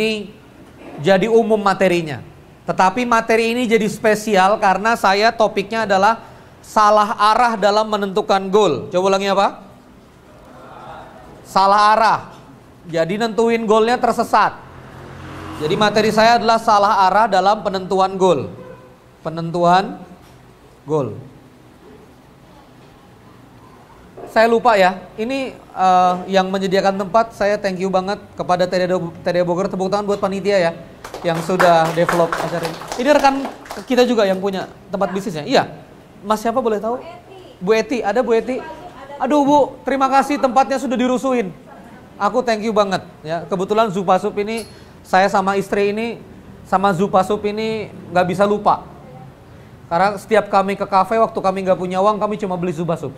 ini jadi umum materinya. Tetapi materi ini jadi spesial karena saya topiknya adalah salah arah dalam menentukan goal. Coba ulangi apa? Salah arah. Jadi nentuin goalnya tersesat. Jadi materi saya adalah salah arah dalam penentuan goal. Penentuan goal. Saya lupa ya, ini yang menyediakan tempat, saya thank you banget kepada TD Bogor. Tepuk tangan buat panitia ya, yang sudah develop acara ini. Ini rekan kita juga yang punya tempat bisnisnya. Iya, Mas siapa boleh tahu? Bu Eti, ada Bu Eti? Aduh Bu, terima kasih tempatnya sudah dirusuhin. Aku thank you banget ya. Kebetulan Zupasup ini, saya sama istri ini, sama Zupasup ini nggak bisa lupa. Karena setiap kami ke kafe, waktu kami nggak punya uang, kami cuma beli Zupasup.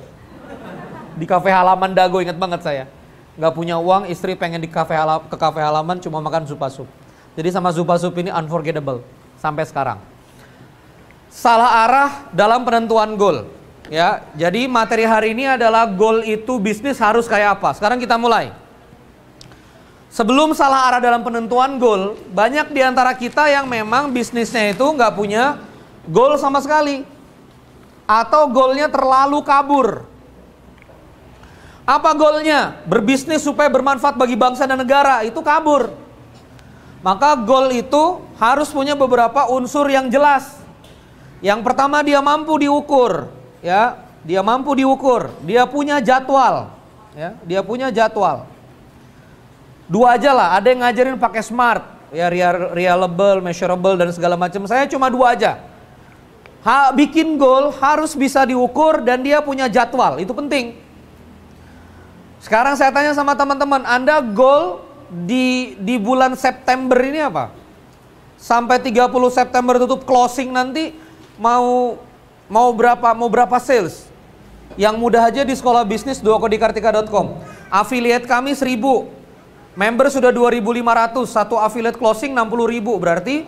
Di kafe halaman Dago, ingat banget saya. Nggak punya uang, istri pengen ke kafe halaman cuma makan Zupasup. Jadi sama Zupasup ini unforgettable sampai sekarang. Salah arah dalam penentuan goal. Ya, jadi materi hari ini adalah goal itu bisnis harus kayak apa. Sekarang kita mulai. Sebelum salah arah dalam penentuan goal, banyak di antara kita yang memang bisnisnya itu nggak punya goal sama sekali. Atau goalnya terlalu kabur. Apa goalnya? Berbisnis supaya bermanfaat bagi bangsa dan negara, itu kabur. Maka goal itu harus punya beberapa unsur yang jelas. Yang pertama, dia mampu diukur, ya. Dia mampu diukur, dia punya jadwal, ya. Dia punya jadwal. Dua aja lah, ada yang ngajarin pakai SMART, ya, reliable, measurable dan segala macam. Saya cuma dua aja. Bikin goal harus bisa diukur dan dia punya jadwal, itu penting. Sekarang saya tanya sama teman-teman, Anda goal di bulan September ini apa? Sampai 30 September tutup closing nanti mau berapa sales? Yang mudah aja di sekolah bisnis duakodikkartika.com. Affiliate kami 1000. Member sudah 2.500, satu affiliate closing 60.000. Berarti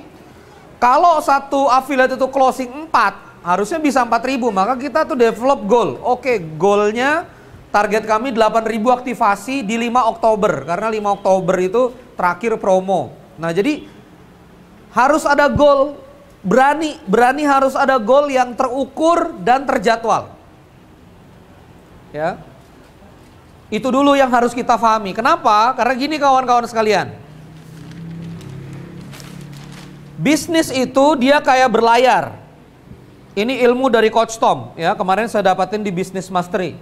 kalau satu affiliate itu closing 4, harusnya bisa 4.000. Maka kita tuh develop goal. Oke, goalnya target kami 8.000 aktivasi di 5 Oktober. Karena 5 Oktober itu terakhir promo. Nah jadi harus ada goal. Berani harus ada goal yang terukur dan terjadwal. Ya. Itu dulu yang harus kita pahami. Kenapa? Karena gini kawan-kawan sekalian. Bisnis itu dia kayak berlayar. Ini ilmu dari Coach Tom. Ya, kemarin saya dapatin di Business Mastery.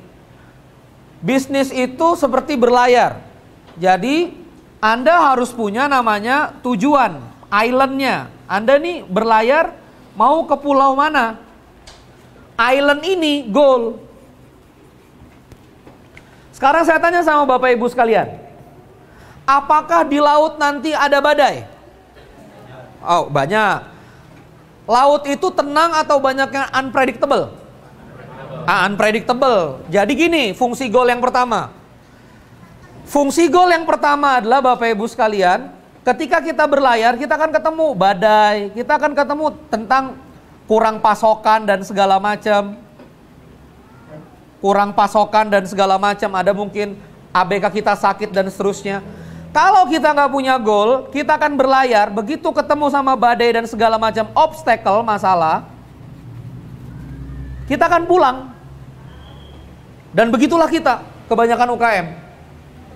Bisnis itu seperti berlayar. Jadi Anda harus punya namanya tujuan, islandnya. Anda nih berlayar mau ke pulau mana? Island ini goal. Sekarang saya tanya sama Bapak Ibu sekalian. Apakah di laut nanti ada badai? Oh, banyak. Laut itu tenang atau banyaknya unpredictable? Unpredictable. Jadi gini, fungsi goal yang pertama. Fungsi goal yang pertama adalah Bapak Ibu sekalian, ketika kita berlayar, kita akan ketemu badai, kita akan ketemu tentang kurang pasokan dan segala macam. Kurang pasokan dan segala macam, ada mungkin ABK kita sakit dan seterusnya. Kalau kita nggak punya goal, kita akan berlayar, begitu ketemu sama badai dan segala macam obstacle, masalah, kita akan pulang. Dan begitulah kita, kebanyakan UKM.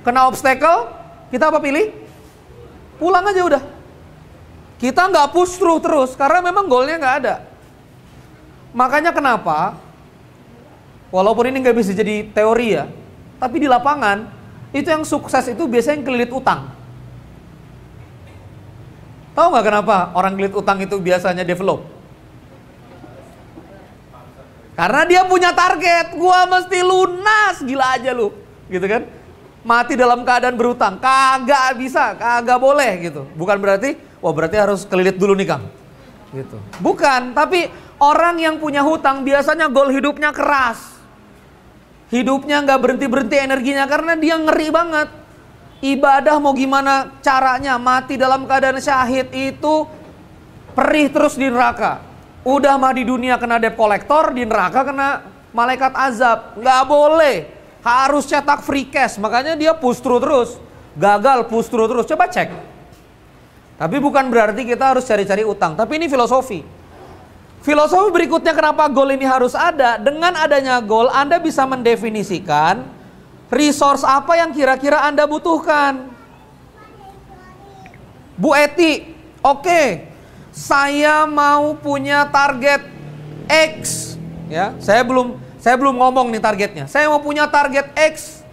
Kena obstacle, kita apa pilih? Pulang aja udah. Kita nggak push through terus, karena memang goalnya nggak ada. Makanya kenapa, walaupun ini nggak bisa jadi teori ya, tapi di lapangan, itu yang sukses itu biasanya yang kelilit utang. Tahu nggak kenapa orang kelilit utang itu biasanya develop? Karena dia punya target, gua mesti lunas, gila aja lu, gitu kan? Mati dalam keadaan berutang, kagak bisa, kagak boleh gitu. Bukan berarti, wah berarti harus kelilit dulu nih Kang, gitu. Bukan, tapi orang yang punya hutang biasanya goal hidupnya keras, hidupnya nggak berhenti energinya karena dia ngeri banget. Ibadah mau gimana caranya, mati dalam keadaan syahid itu perih terus di neraka. Udah mah di dunia kena debt collector, di neraka kena malaikat azab. Nggak boleh, harus cetak free cash. Makanya dia push through terus. Gagal push through terus, coba cek. Tapi bukan berarti kita harus cari-cari utang. Tapi ini filosofi. Filosofi berikutnya kenapa goal ini harus ada. Dengan adanya goal, Anda bisa mendefinisikan resource apa yang kira-kira Anda butuhkan. Bu Eti, oke, saya mau punya target X. Ya, saya belum ngomong nih targetnya. Saya mau punya target X.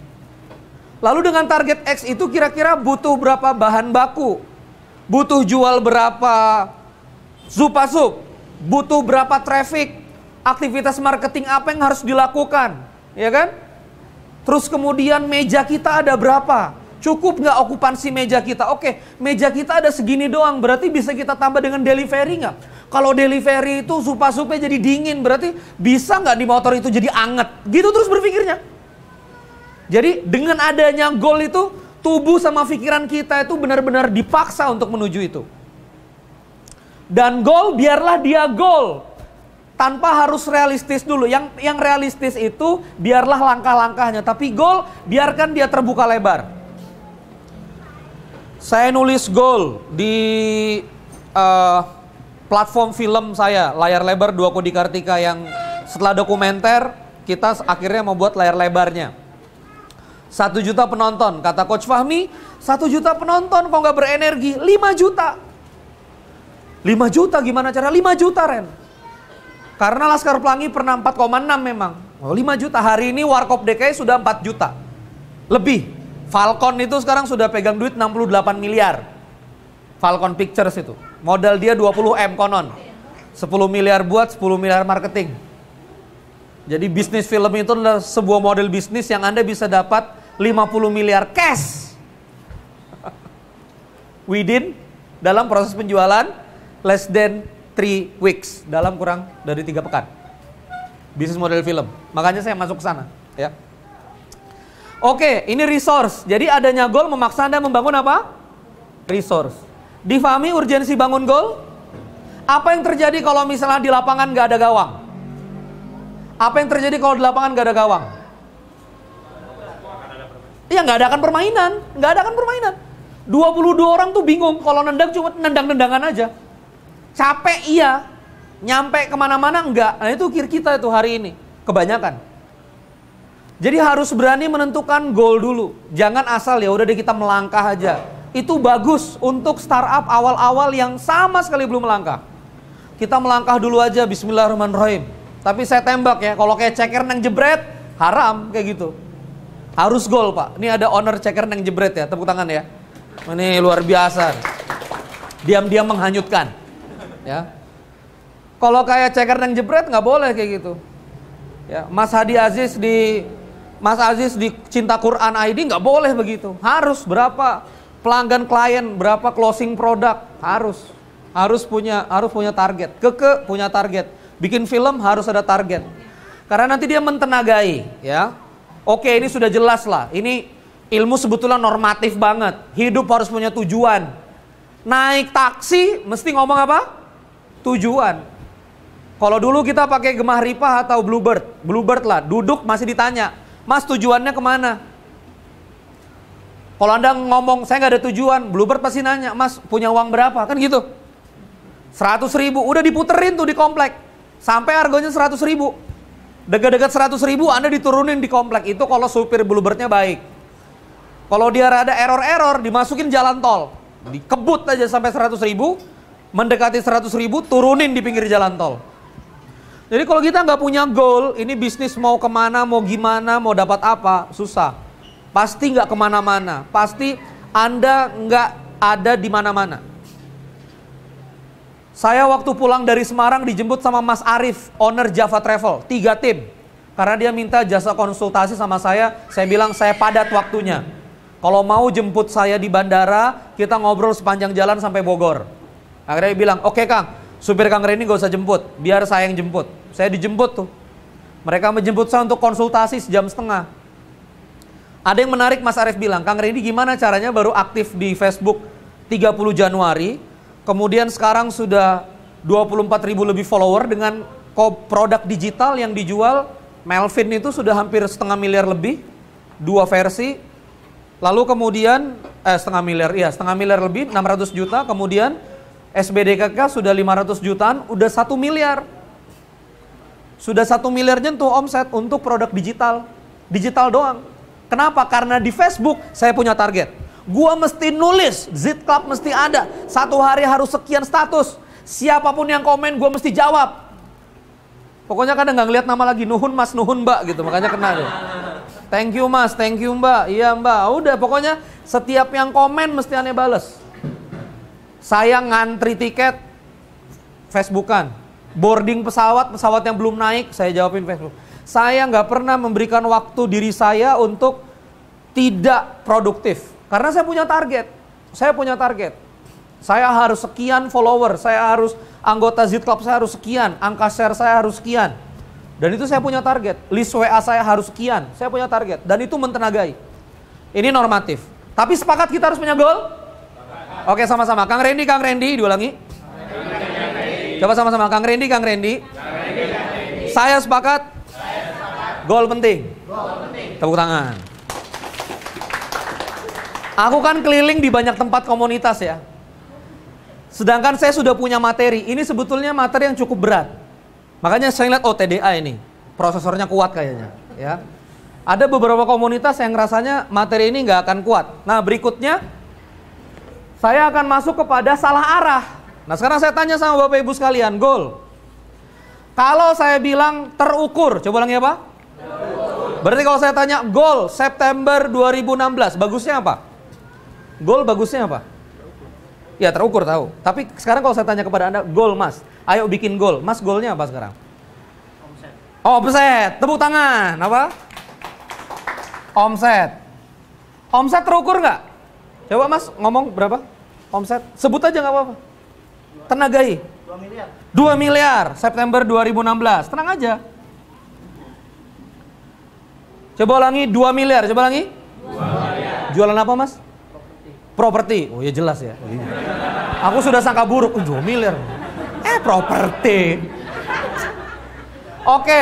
Lalu dengan target X itu kira-kira butuh berapa bahan baku? Butuh jual berapa Zupasup? Butuh berapa traffic? Aktivitas marketing apa yang harus dilakukan? Ya kan? Terus kemudian meja kita ada berapa? Cukup nggak okupansi meja kita? Oke, meja kita ada segini doang. Berarti bisa kita tambah dengan delivery nggak? Kalau delivery itu Zupasupnya jadi dingin, berarti bisa nggak di motor itu jadi anget? Gitu terus berpikirnya. Jadi dengan adanya goal itu, tubuh sama pikiran kita itu benar-benar dipaksa untuk menuju itu. Dan goal, biarlah dia goal. Tanpa harus realistis dulu. Yang realistis itu biarlah langkah-langkahnya. Tapi goal, biarkan dia terbuka lebar. Saya nulis goal di platform film saya, Layar Lebar 2 Kodi Kartika, yang setelah dokumenter, kita akhirnya membuat layar lebarnya. 1 juta penonton, kata Coach Fahmi, 1 juta penonton kok nggak berenergi, 5 juta. 5 juta gimana cara? 5 juta Ren. Karena Laskar Pelangi pernah 4,6 memang. Oh, 5 juta, hari ini Warkop DKI sudah 4 juta. Lebih. Falcon itu sekarang sudah pegang duit 68 miliar. Falcon Pictures itu. Modal dia 20M konon. 10 miliar buat, 10 miliar marketing. Jadi bisnis film itu adalah sebuah model bisnis yang Anda bisa dapat 50 miliar cash within dalam proses penjualan less than 3 weeks, dalam kurang dari 3 pekan. Bisnis model film. Makanya saya masuk ke sana, ya. Oke, ini resource. Jadi adanya goal memaksa Anda membangun apa? Resource. Difahami urgensi bangun goal? Apa yang terjadi kalau misalnya di lapangan nggak ada gawang? Apa yang terjadi kalau di lapangan nggak ada gawang? Iya, nggak ada akan permainan. Nggak ada akan permainan. 22 orang tuh bingung. Kalau nendang cuma nendang-nendangan aja. Capek iya. Nyampe kemana-mana enggak. Nah itu kita itu hari ini. Kebanyakan. Jadi harus berani menentukan goal dulu. Jangan asal ya udah deh kita melangkah aja. Itu bagus untuk startup awal-awal yang sama sekali belum melangkah. Kita melangkah dulu aja, bismillahirrahmanirrahim. Tapi saya tembak ya, kalau kayak ceker neng jebret, haram kayak gitu. Harus goal Pak. Ini ada owner ceker neng jebret ya, tepuk tangan ya. Ini luar biasa. Diam-diam menghanyutkan. Ya. Kalau kayak ceker neng jebret nggak boleh kayak gitu. Ya, Mas Aziz di Cinta Quran ID nggak boleh begitu. Harus berapa pelanggan klien, berapa closing produk, harus punya target. Keke punya target. Bikin film harus ada target. Karena nanti dia mentenagai, ya. Oke, ini sudah jelas lah. Ini ilmu sebetulnya normatif banget. Hidup harus punya tujuan. Naik taksi mesti ngomong apa? Tujuan. Kalau dulu kita pakai Gemah Ripah atau Bluebird lah. Duduk masih ditanya, Mas tujuannya kemana? Kalau Anda ngomong saya nggak ada tujuan, Bluebird pasti nanya, Mas punya uang berapa? Kan gitu. 100.000, udah diputerin tuh di komplek. Sampai harganya 100.000. Dekat-dekat 100.000 Anda diturunin di komplek. Itu kalau supir Bluebirdnya baik. Kalau dia rada error, dimasukin jalan tol. Dikebut aja sampai 100.000. Mendekati 100.000, turunin di pinggir jalan tol. Jadi kalau kita nggak punya goal, ini bisnis mau kemana, mau gimana, mau dapat apa, susah. Pasti nggak kemana-mana. Pasti Anda nggak ada di mana-mana. Saya waktu pulang dari Semarang dijemput sama Mas Arif, owner Java Travel, 3 tim. Karena dia minta jasa konsultasi sama saya bilang saya padat waktunya. Kalau mau jemput saya di bandara, kita ngobrol sepanjang jalan sampai Bogor. Akhirnya dia bilang, oke Kang, supir Kang Reni gak usah jemput, biar saya yang jemput. Saya dijemput tuh. Mereka menjemput saya untuk konsultasi 1,5 jam. Ada yang menarik, Mas Arif bilang, Kang Reni gimana caranya baru aktif di Facebook 30 Januari, kemudian sekarang sudah 24.000 lebih follower dengan produk digital yang dijual. Melvin itu sudah hampir 500 000 lebih, 2 versi. Lalu kemudian setengah miliar, iya setengah miliar lebih, 600 juta, kemudian SBDKK sudah 500 jutaan, udah 1 miliar. Sudah 1 miliar nyentuh omset untuk produk digital. Digital doang. Kenapa? Karena di Facebook saya punya target. Gua mesti nulis, Zit Club mesti ada. Satu hari harus sekian status. Siapapun yang komen gua mesti jawab. Pokoknya kadang nggak ngeliat nama lagi, nuhun mas, nuhun mbak gitu, makanya kena deh. Thank you mas, thank you mbak, iya mbak. Udah pokoknya setiap yang komen mesti aneh bales. Saya ngantri tiket, Facebookan. Boarding pesawat, pesawat yang belum naik, saya jawabin Facebook. Saya nggak pernah memberikan waktu diri saya untuk tidak produktif. Karena saya punya target. Saya punya target. Saya harus sekian follower, saya harus anggota Zit Club saya harus sekian, angka share saya harus sekian. Dan itu saya punya target. List WA saya harus sekian, saya punya target. Dan itu mentenagai. Ini normatif. Tapi sepakat kita harus punya goal? Oke, sama-sama. Kang Randy, diulangi. Coba sama-sama, Kang Randy. Saya sepakat. Goal penting. Tepuk tangan. Aku kan keliling di banyak tempat komunitas ya. Sedangkan saya sudah punya materi. Ini sebetulnya materi yang cukup berat. Makanya saya lihat TDA ini. Prosesornya kuat kayaknya. Ya. Ada beberapa komunitas yang rasanya materi ini nggak akan kuat. Nah berikutnya, saya akan masuk kepada salah arah. Nah sekarang saya tanya sama Bapak Ibu sekalian, goal. Kalau saya bilang terukur, coba ulangi apa? Berarti kalau saya tanya goal September 2016, bagusnya apa? Goal bagusnya apa? Ya terukur tahu. Tapi sekarang kalau saya tanya kepada Anda, goal mas, ayo bikin goal. Mas goalnya apa sekarang? Omset. Omset, tepuk tangan. Apa? Omset. Omset terukur nggak? Coba mas ngomong berapa? Omset, sebut aja nggak apa-apa. Tenagai. 2 miliar. 2 miliar September 2016. Tenang aja. Coba ulangi 2 miliar. Coba ulangi. 2 miliar. Jualan apa mas? Properti. Oh ya jelas ya. Aku sudah sangka buruk. 2 miliar. Properti. Oke.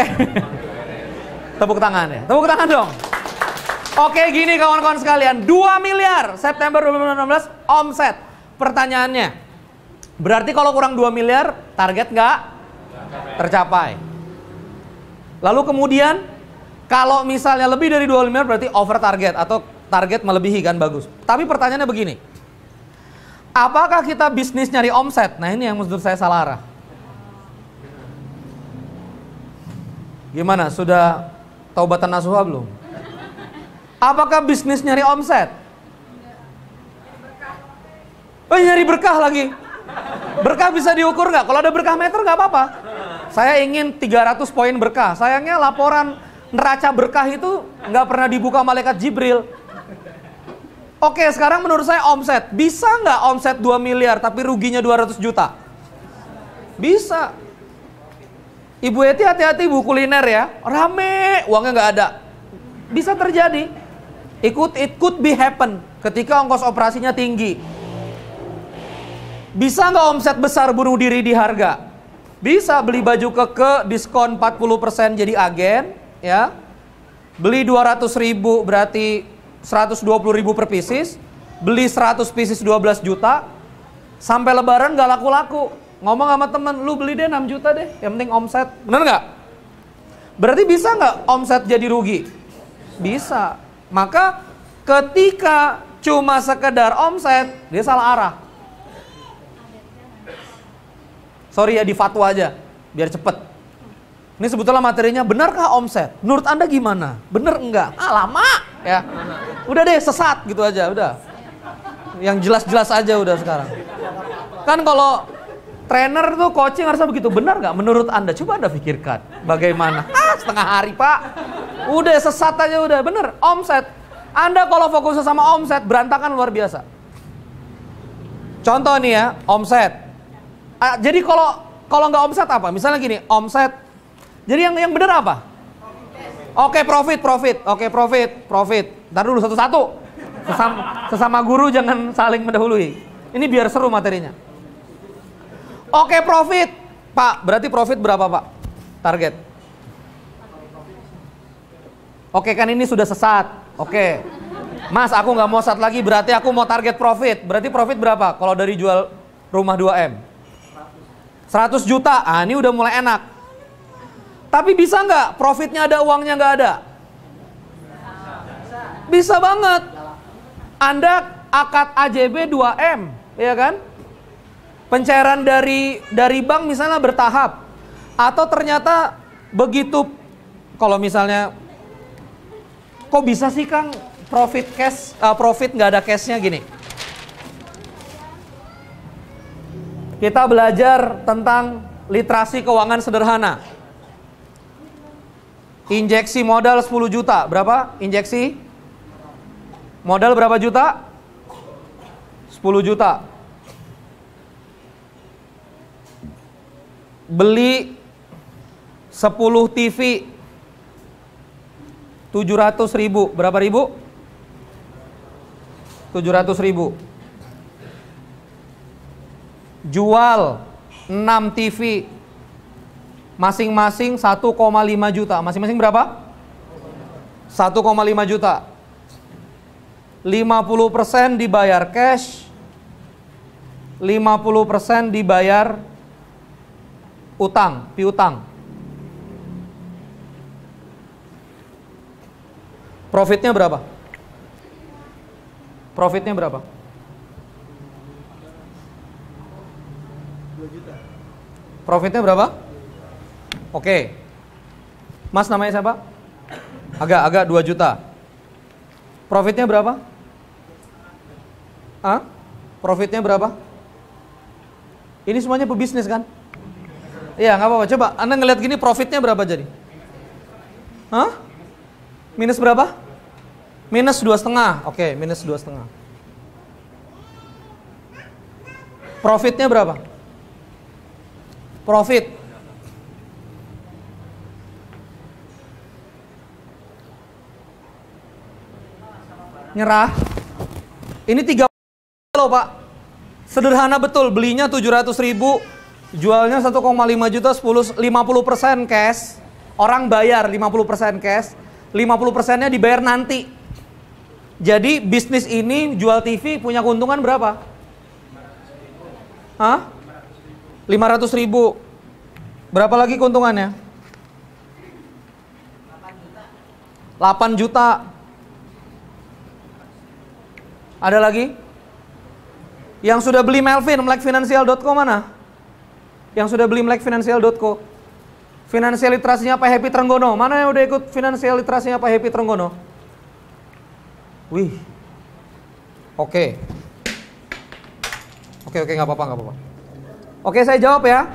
Tepuk tangan ya. Tepuk tangan dong. Oke gini kawan-kawan sekalian. 2 miliar September 2016 omset. Pertanyaannya, berarti kalau kurang 2 miliar target nggak tercapai. Lalu kemudian kalau misalnya lebih dari 2 miliar berarti over target atau target melebihi kan, bagus. Tapi pertanyaannya begini, apakah kita bisnis nyari omset? Nah ini yang menurut saya salah arah. Gimana, sudah taubatan nasuha belum? Apakah bisnis nyari omset? Oh nyari berkah lagi. Berkah bisa diukur nggak? Kalau ada berkah meter nggak apa-apa. Saya ingin 300 poin berkah. Sayangnya laporan neraca berkah itu nggak pernah dibuka malaikat Jibril. Oke, sekarang menurut saya omset. Bisa nggak omset 2 miliar tapi ruginya 200 juta? Bisa. Ibu Eti hati-hati bu kuliner ya. Rame, uangnya nggak ada. Bisa terjadi. It could be happen ketika ongkos operasinya tinggi. Bisa nggak omset besar bunuh diri di harga? Bisa. Beli baju keke diskon 40% jadi agen ya. Beli 200.000 berarti 120.000 per pieces. Beli 100 pieces 12 juta. Sampai lebaran nggak laku-laku. Ngomong sama temen, lu beli deh 6 juta deh, yang penting omset. Bener nggak? Berarti bisa nggak omset jadi rugi? Bisa. Maka ketika cuma sekedar omset, dia salah arah. Sorry ya, di fatwa aja, biar cepet. Ini sebetulnya materinya, benarkah omset? Menurut Anda gimana? Bener enggak? Lama ya. Udah deh, sesat gitu aja, udah. Yang jelas-jelas aja udah sekarang. Kan kalau trainer tuh coaching harusnya begitu. Benar nggak menurut Anda? Coba Anda pikirkan. Bagaimana? Setengah hari Pak. Udah sesat aja udah. Bener, omset. Anda kalau fokusnya sama omset, berantakan luar biasa. Contoh nih ya, omset. Jadi kalau nggak omset apa? Misalnya gini, omset. Jadi yang benar apa? Oke, profit. Oke, profit. Ntar dulu satu-satu. Sesama guru jangan saling mendahului. Ini biar seru materinya. Oke, profit. Pak, berarti profit berapa, Pak? Target. Oke, kan ini sudah sesat. Oke. Mas, aku nggak mau start lagi, berarti aku mau target profit. Berarti profit berapa kalau dari jual rumah 2M? 100 juta. Ah, ini udah mulai enak. Tapi bisa nggak profitnya ada, uangnya nggak ada? Bisa banget. Anda akad AJB 2M, ya kan? Pencairan dari bank misalnya bertahap. Atau ternyata begitu, kalau misalnya, kok bisa sih Kang profit nggak ada cashnya gini. Kita belajar tentang literasi keuangan sederhana. Injeksi modal 10 juta, berapa? Injeksi modal berapa juta? 10 juta. Beli 10 TV 700 ribu. Berapa ribu? 700 ribu. Jual 6 TV masing-masing 1,5 juta. Masing-masing berapa? 1,5 juta. 50% dibayar cash, 50% dibayar utang, piutang. Profitnya berapa? Profitnya berapa? 2 juta. Profitnya berapa? Oke. Mas namanya siapa? Agak 2 juta. Profitnya berapa? Hah? Profitnya berapa? Ini semuanya pebisnis kan? Iya, nggak apa-apa. Coba Anda ngeliat gini, profitnya berapa jadi? Hah? Minus berapa? Minus 2,5. Oke, minus 2,5. Profitnya berapa? Profit. Nyerah. Ini 3 loh Pak. Sederhana betul, belinya 700 ribu, jualnya 1,5 juta, 50% cash. Orang bayar 50% cash, 50%-nya dibayar nanti. Jadi bisnis ini jual TV punya keuntungan berapa? Hah? 500 ribu. Berapa lagi keuntungannya? 8 juta. Ada lagi? Yang sudah beli Melvin, melekfinancial.co mana? Yang sudah beli melekfinancial.co. Finansial literasinya Pak Happy Trenggono. Mana yang udah ikut finansial literasinya Pak Happy Trenggono? Wih. Oke, nggak apa-apa. Oke, saya jawab ya.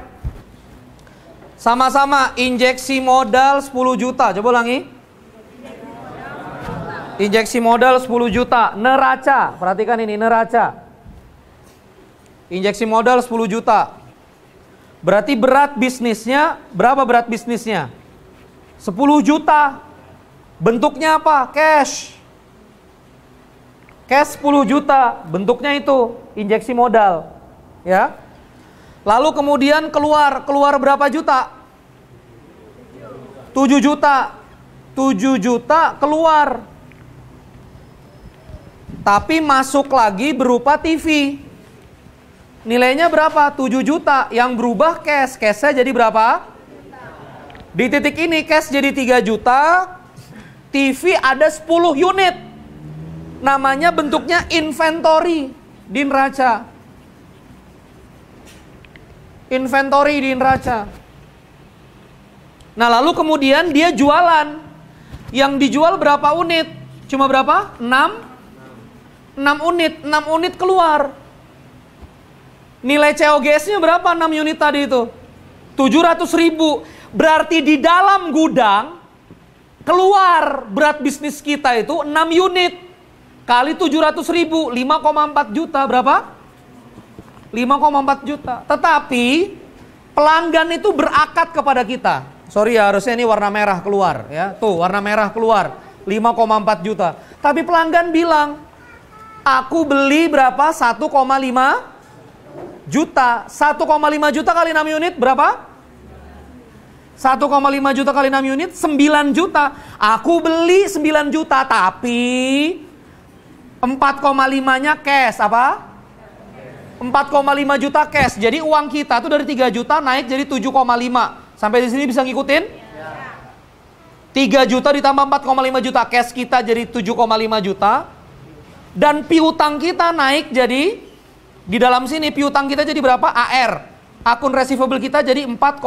Sama-sama injeksi modal 10 juta. Coba ulangi. Injeksi modal 10 juta. Neraca. Perhatikan ini, neraca. Injeksi modal 10 juta. Berarti berat bisnisnya, berapa berat bisnisnya? 10 juta. Bentuknya apa? Cash. Cash 10 juta. Bentuknya itu, injeksi modal. Ya. Lalu kemudian keluar berapa juta? 7 juta. 7 juta keluar. Tapi masuk lagi berupa TV. Nilainya berapa? 7 juta. Yang berubah cash. Cashnya jadi berapa? Di titik ini cash jadi 3 juta. TV ada 10 unit. Namanya bentuknya inventory di neraca. Inventory di neraca. Nah lalu kemudian dia jualan. Yang dijual berapa unit? Cuma berapa? 6 unit. 6 unit keluar. Nilai COGS-nya berapa 6 unit tadi itu? 700 ribu. Berarti di dalam gudang keluar berat bisnis kita itu 6 unit. Kali 700 ribu, 5,4 juta. Berapa? 5,4 juta. Tetapi pelanggan itu berakat kepada kita. Sorry ya, harusnya ini warna merah keluar ya. Tuh, warna merah keluar. 5,4 juta. Tapi pelanggan bilang, aku beli berapa? 1,5 juta. 1,5 juta kali 6 unit berapa? 1,5 juta kali 6 unit 9 juta. Aku beli 9 juta, tapi 4,5-nya cash apa? 4,5 juta cash. Jadi uang kita tuh dari 3 juta naik jadi 7,5. Sampai di sini bisa ngikutin? 3 juta ditambah 4,5 juta cash kita jadi 7,5 juta. Dan piutang kita naik jadi, di dalam sini piutang kita jadi berapa? AR. Akun receivable kita jadi 4,5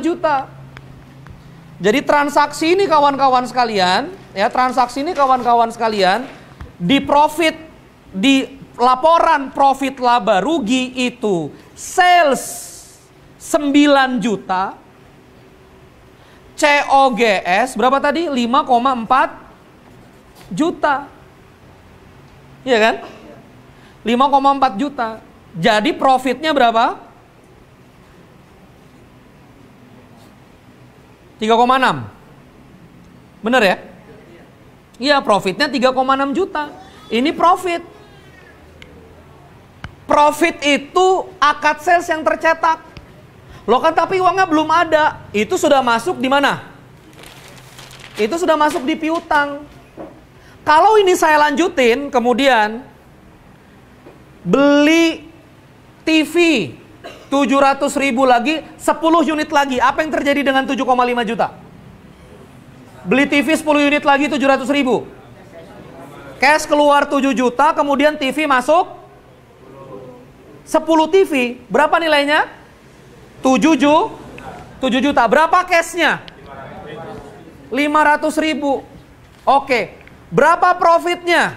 juta. Jadi transaksi ini kawan-kawan sekalian, ya transaksi ini kawan-kawan sekalian, di profit, di laporan profit laba rugi itu sales 9 juta, COGS berapa tadi? 5,4 juta. Iya kan? 5,4 juta. Jadi profitnya berapa? 3,6. Bener ya? Iya, profitnya 3,6 juta. Ini profit. Profit itu akad sales yang tercetak. Loh kan tapi uangnya belum ada. Itu sudah masuk di mana? Itu sudah masuk di piutang. Kalau ini saya lanjutin, kemudian beli TV 700.000 lagi, 10 unit lagi. Apa yang terjadi dengan 7,5 juta? Beli TV 10 unit lagi 700.000. Cash keluar 7 juta, kemudian TV masuk 10 TV. Berapa nilainya? 7 juta. Berapa cashnya? 500.000. Oke. Berapa profitnya?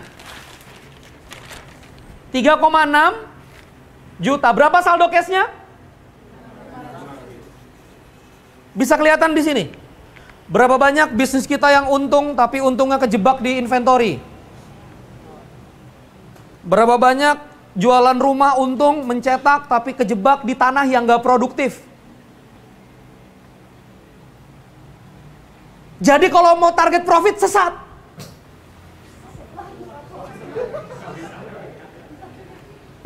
3,6 juta. Berapa saldo cashnya? Bisa kelihatan di sini. Berapa banyak bisnis kita yang untung tapi untungnya kejebak di inventory? Berapa banyak jualan rumah untung mencetak tapi kejebak di tanah yang gak produktif? Jadi kalau mau target profit sesat.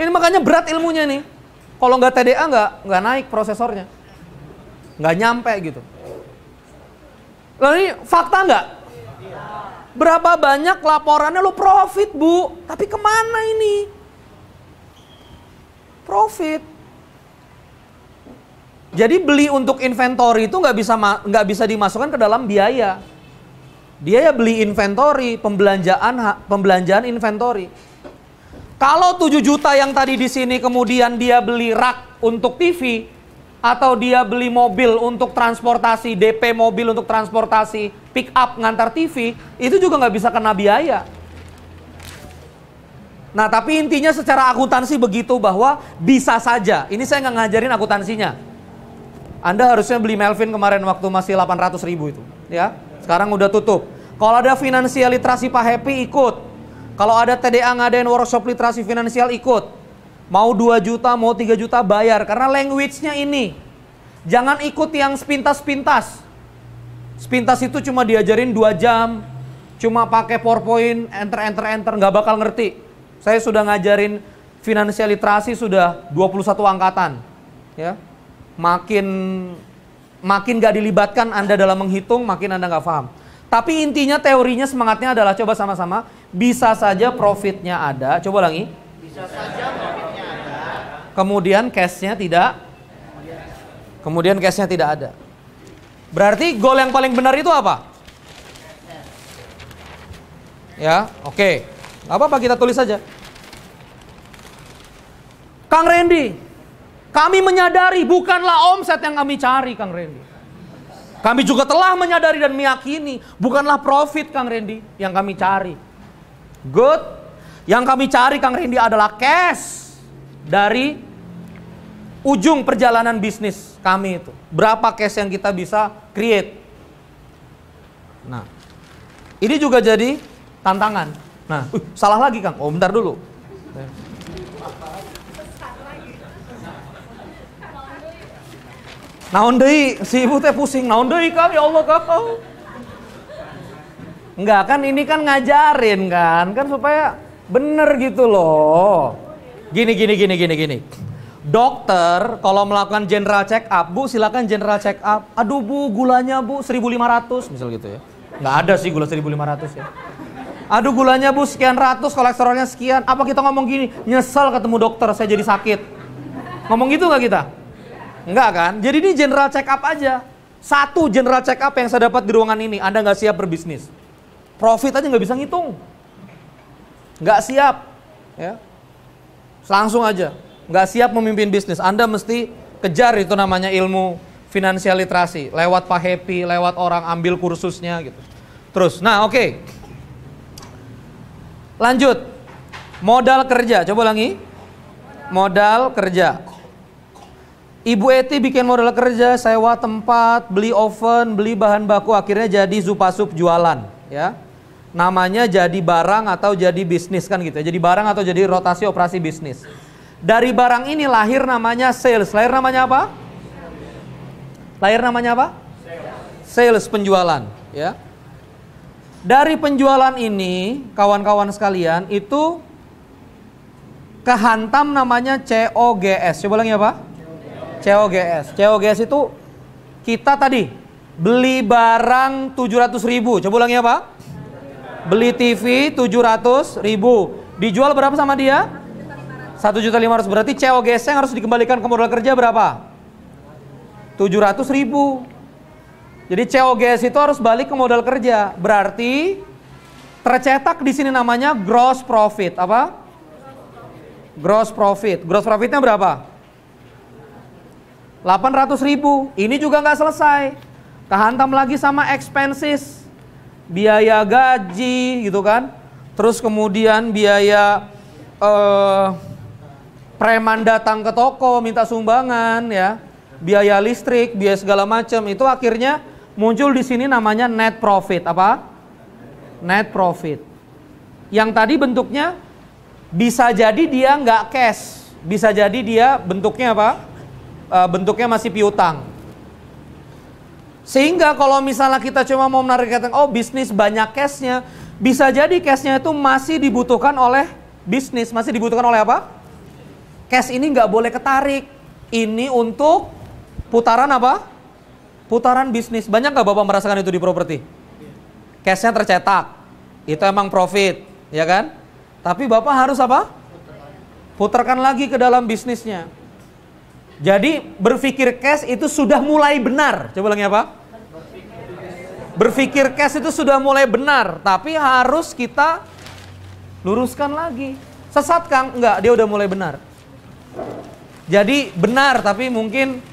Ini makanya berat ilmunya nih. Kalau nggak TDA nggak naik prosesornya, nggak nyampe gitu. Lalu ini fakta nggak? Berapa banyak laporannya lo profit bu, tapi kemana ini? Profit. Jadi beli untuk inventory itu nggak bisa dimasukkan ke dalam biaya. Dia ya beli inventory, pembelanjaan inventory. Kalau 7 juta yang tadi di sini kemudian dia beli rak untuk TV atau dia beli mobil untuk transportasi, DP mobil untuk transportasi, pick up ngantar TV, itu juga nggak bisa kena biaya. Nah, tapi intinya secara akuntansi begitu bahwa bisa saja. Ini saya nggak ngajarin akuntansinya. Anda harusnya beli Melvin kemarin waktu masih 800.000 itu, ya. Sekarang udah tutup. Kalau ada finansial literasi Pak Happy ikut. Kalau ada TDA ngadain workshop literasi finansial ikut. Mau 2 juta, mau 3 juta bayar. Karena language-nya ini. Jangan ikut yang sepintas-pintas. Sepintas itu cuma diajarin 2 jam. Cuma pakai PowerPoint, enter, nggak bakal ngerti. Saya sudah ngajarin finansial literasi sudah 21 angkatan. Ya. Makin gak dilibatkan Anda dalam menghitung, makin Anda nggak paham. Tapi intinya teorinya semangatnya adalah coba sama-sama. Bisa saja profitnya ada. Coba ulangi. Bisa saja profitnya ada. Kemudian cashnya tidak. Kemudian cashnya tidak ada. Berarti goal yang paling benar itu apa? Ya, oke. Gak apa-apa kita tulis saja. Kang Randy, kami menyadari bukanlah omset yang kami cari, Kang Randy. Kami juga telah menyadari dan meyakini bukanlah profit, Kang Randy, yang kami cari. Good. Yang kami cari, Kang Randy, adalah cash dari ujung perjalanan bisnis kami itu. Berapa cash yang kita bisa create. Nah, ini juga jadi tantangan. Nah, salah lagi, Kang. Oh, bentar dulu. Naon deui, si ibu teh pusing. Naon deui, Kang? Ya Allah, Kang. Enggak, kan ini kan ngajarin kan supaya bener gitu loh. Gini. Dokter kalau melakukan general check up, Bu silakan general check up. Aduh Bu, gulanya Bu 1.500 misal gitu ya. Nggak ada sih gula 1.500 ya. Aduh gulanya bu sekian ratus, kolesterolnya sekian. Apa kita ngomong gini, nyesel ketemu dokter, saya jadi sakit. Ngomong gitu nggak kita? Enggak kan? Jadi ini general check up aja. Satu general check up yang saya dapat di ruangan ini, Anda nggak siap berbisnis. Profit aja nggak bisa ngitung. Nggak siap. Ya. Langsung aja. Nggak siap memimpin bisnis. Anda mesti kejar itu namanya ilmu financial literasi. Lewat Pak Happy, lewat orang ambil kursusnya gitu. Terus, nah oke. Lanjut. Modal kerja, coba ulangi. Modal kerja. Ibu Eti bikin modal kerja, sewa tempat, beli oven, beli bahan baku, akhirnya jadi Zupasup jualan, ya. Namanya jadi barang atau jadi bisnis kan gitu ya. Jadi barang atau jadi rotasi operasi bisnis. Dari barang ini lahir namanya sales. Lahir namanya apa? Lahir namanya apa? Sales, penjualan, ya. Dari penjualan ini, kawan-kawan sekalian, itu kehantam namanya COGS. Coba lagi apa? COGS. COGS itu kita tadi beli barang 700.000. Coba ulangi apa? Beli TV 700.000. Dijual berapa sama dia? 1.500.000. Berarti COGS yang harus dikembalikan ke modal kerja berapa? 700.000. Jadi COGS itu harus balik ke modal kerja. Berarti tercetak di sini namanya gross profit. Apa? Gross profit. Gross profitnya berapa? 800.000. Ini juga nggak selesai. Kehantam lagi sama expenses, biaya gaji gitu kan. Terus kemudian biaya preman datang ke toko minta sumbangan ya. Biaya listrik, biaya segala macam. Itu akhirnya muncul di sini namanya net profit. Apa? Net profit. Yang tadi bentuknya bisa jadi dia nggak cash. Bisa jadi dia bentuknya apa? Bentuknya masih piutang. Sehingga kalau misalnya kita cuma mau menarik kata, oh bisnis banyak cashnya, bisa jadi cashnya itu masih dibutuhkan oleh bisnis, masih dibutuhkan oleh apa? Cash ini nggak boleh ketarik. Ini untuk putaran apa? Putaran bisnis. Banyak nggak Bapak merasakan itu di properti? Cashnya tercetak, itu emang profit, ya kan? Tapi Bapak harus apa? Putarkan lagi ke dalam bisnisnya. Jadi berpikir cash itu sudah mulai benar. Coba ulangi apa? Berpikir cash itu sudah mulai benar, tapi harus kita luruskan lagi. Sesat Kang? Enggak, dia udah mulai benar. Jadi benar tapi mungkin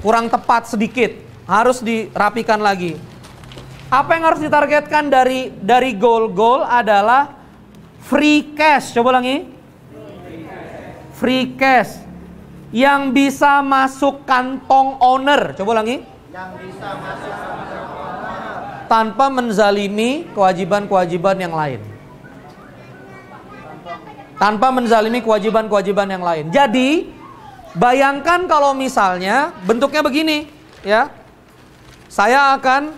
kurang tepat sedikit. Harus dirapikan lagi. Apa yang harus ditargetkan dari goal adalah free cash. Coba ulangi. Free cash yang bisa masuk kantong owner. Coba ulangi. Yang bisa masuk kantong owner tanpa menzalimi kewajiban-kewajiban yang lain. Tanpa menzalimi kewajiban-kewajiban yang lain. Jadi bayangkan kalau misalnya bentuknya begini, ya. Saya akan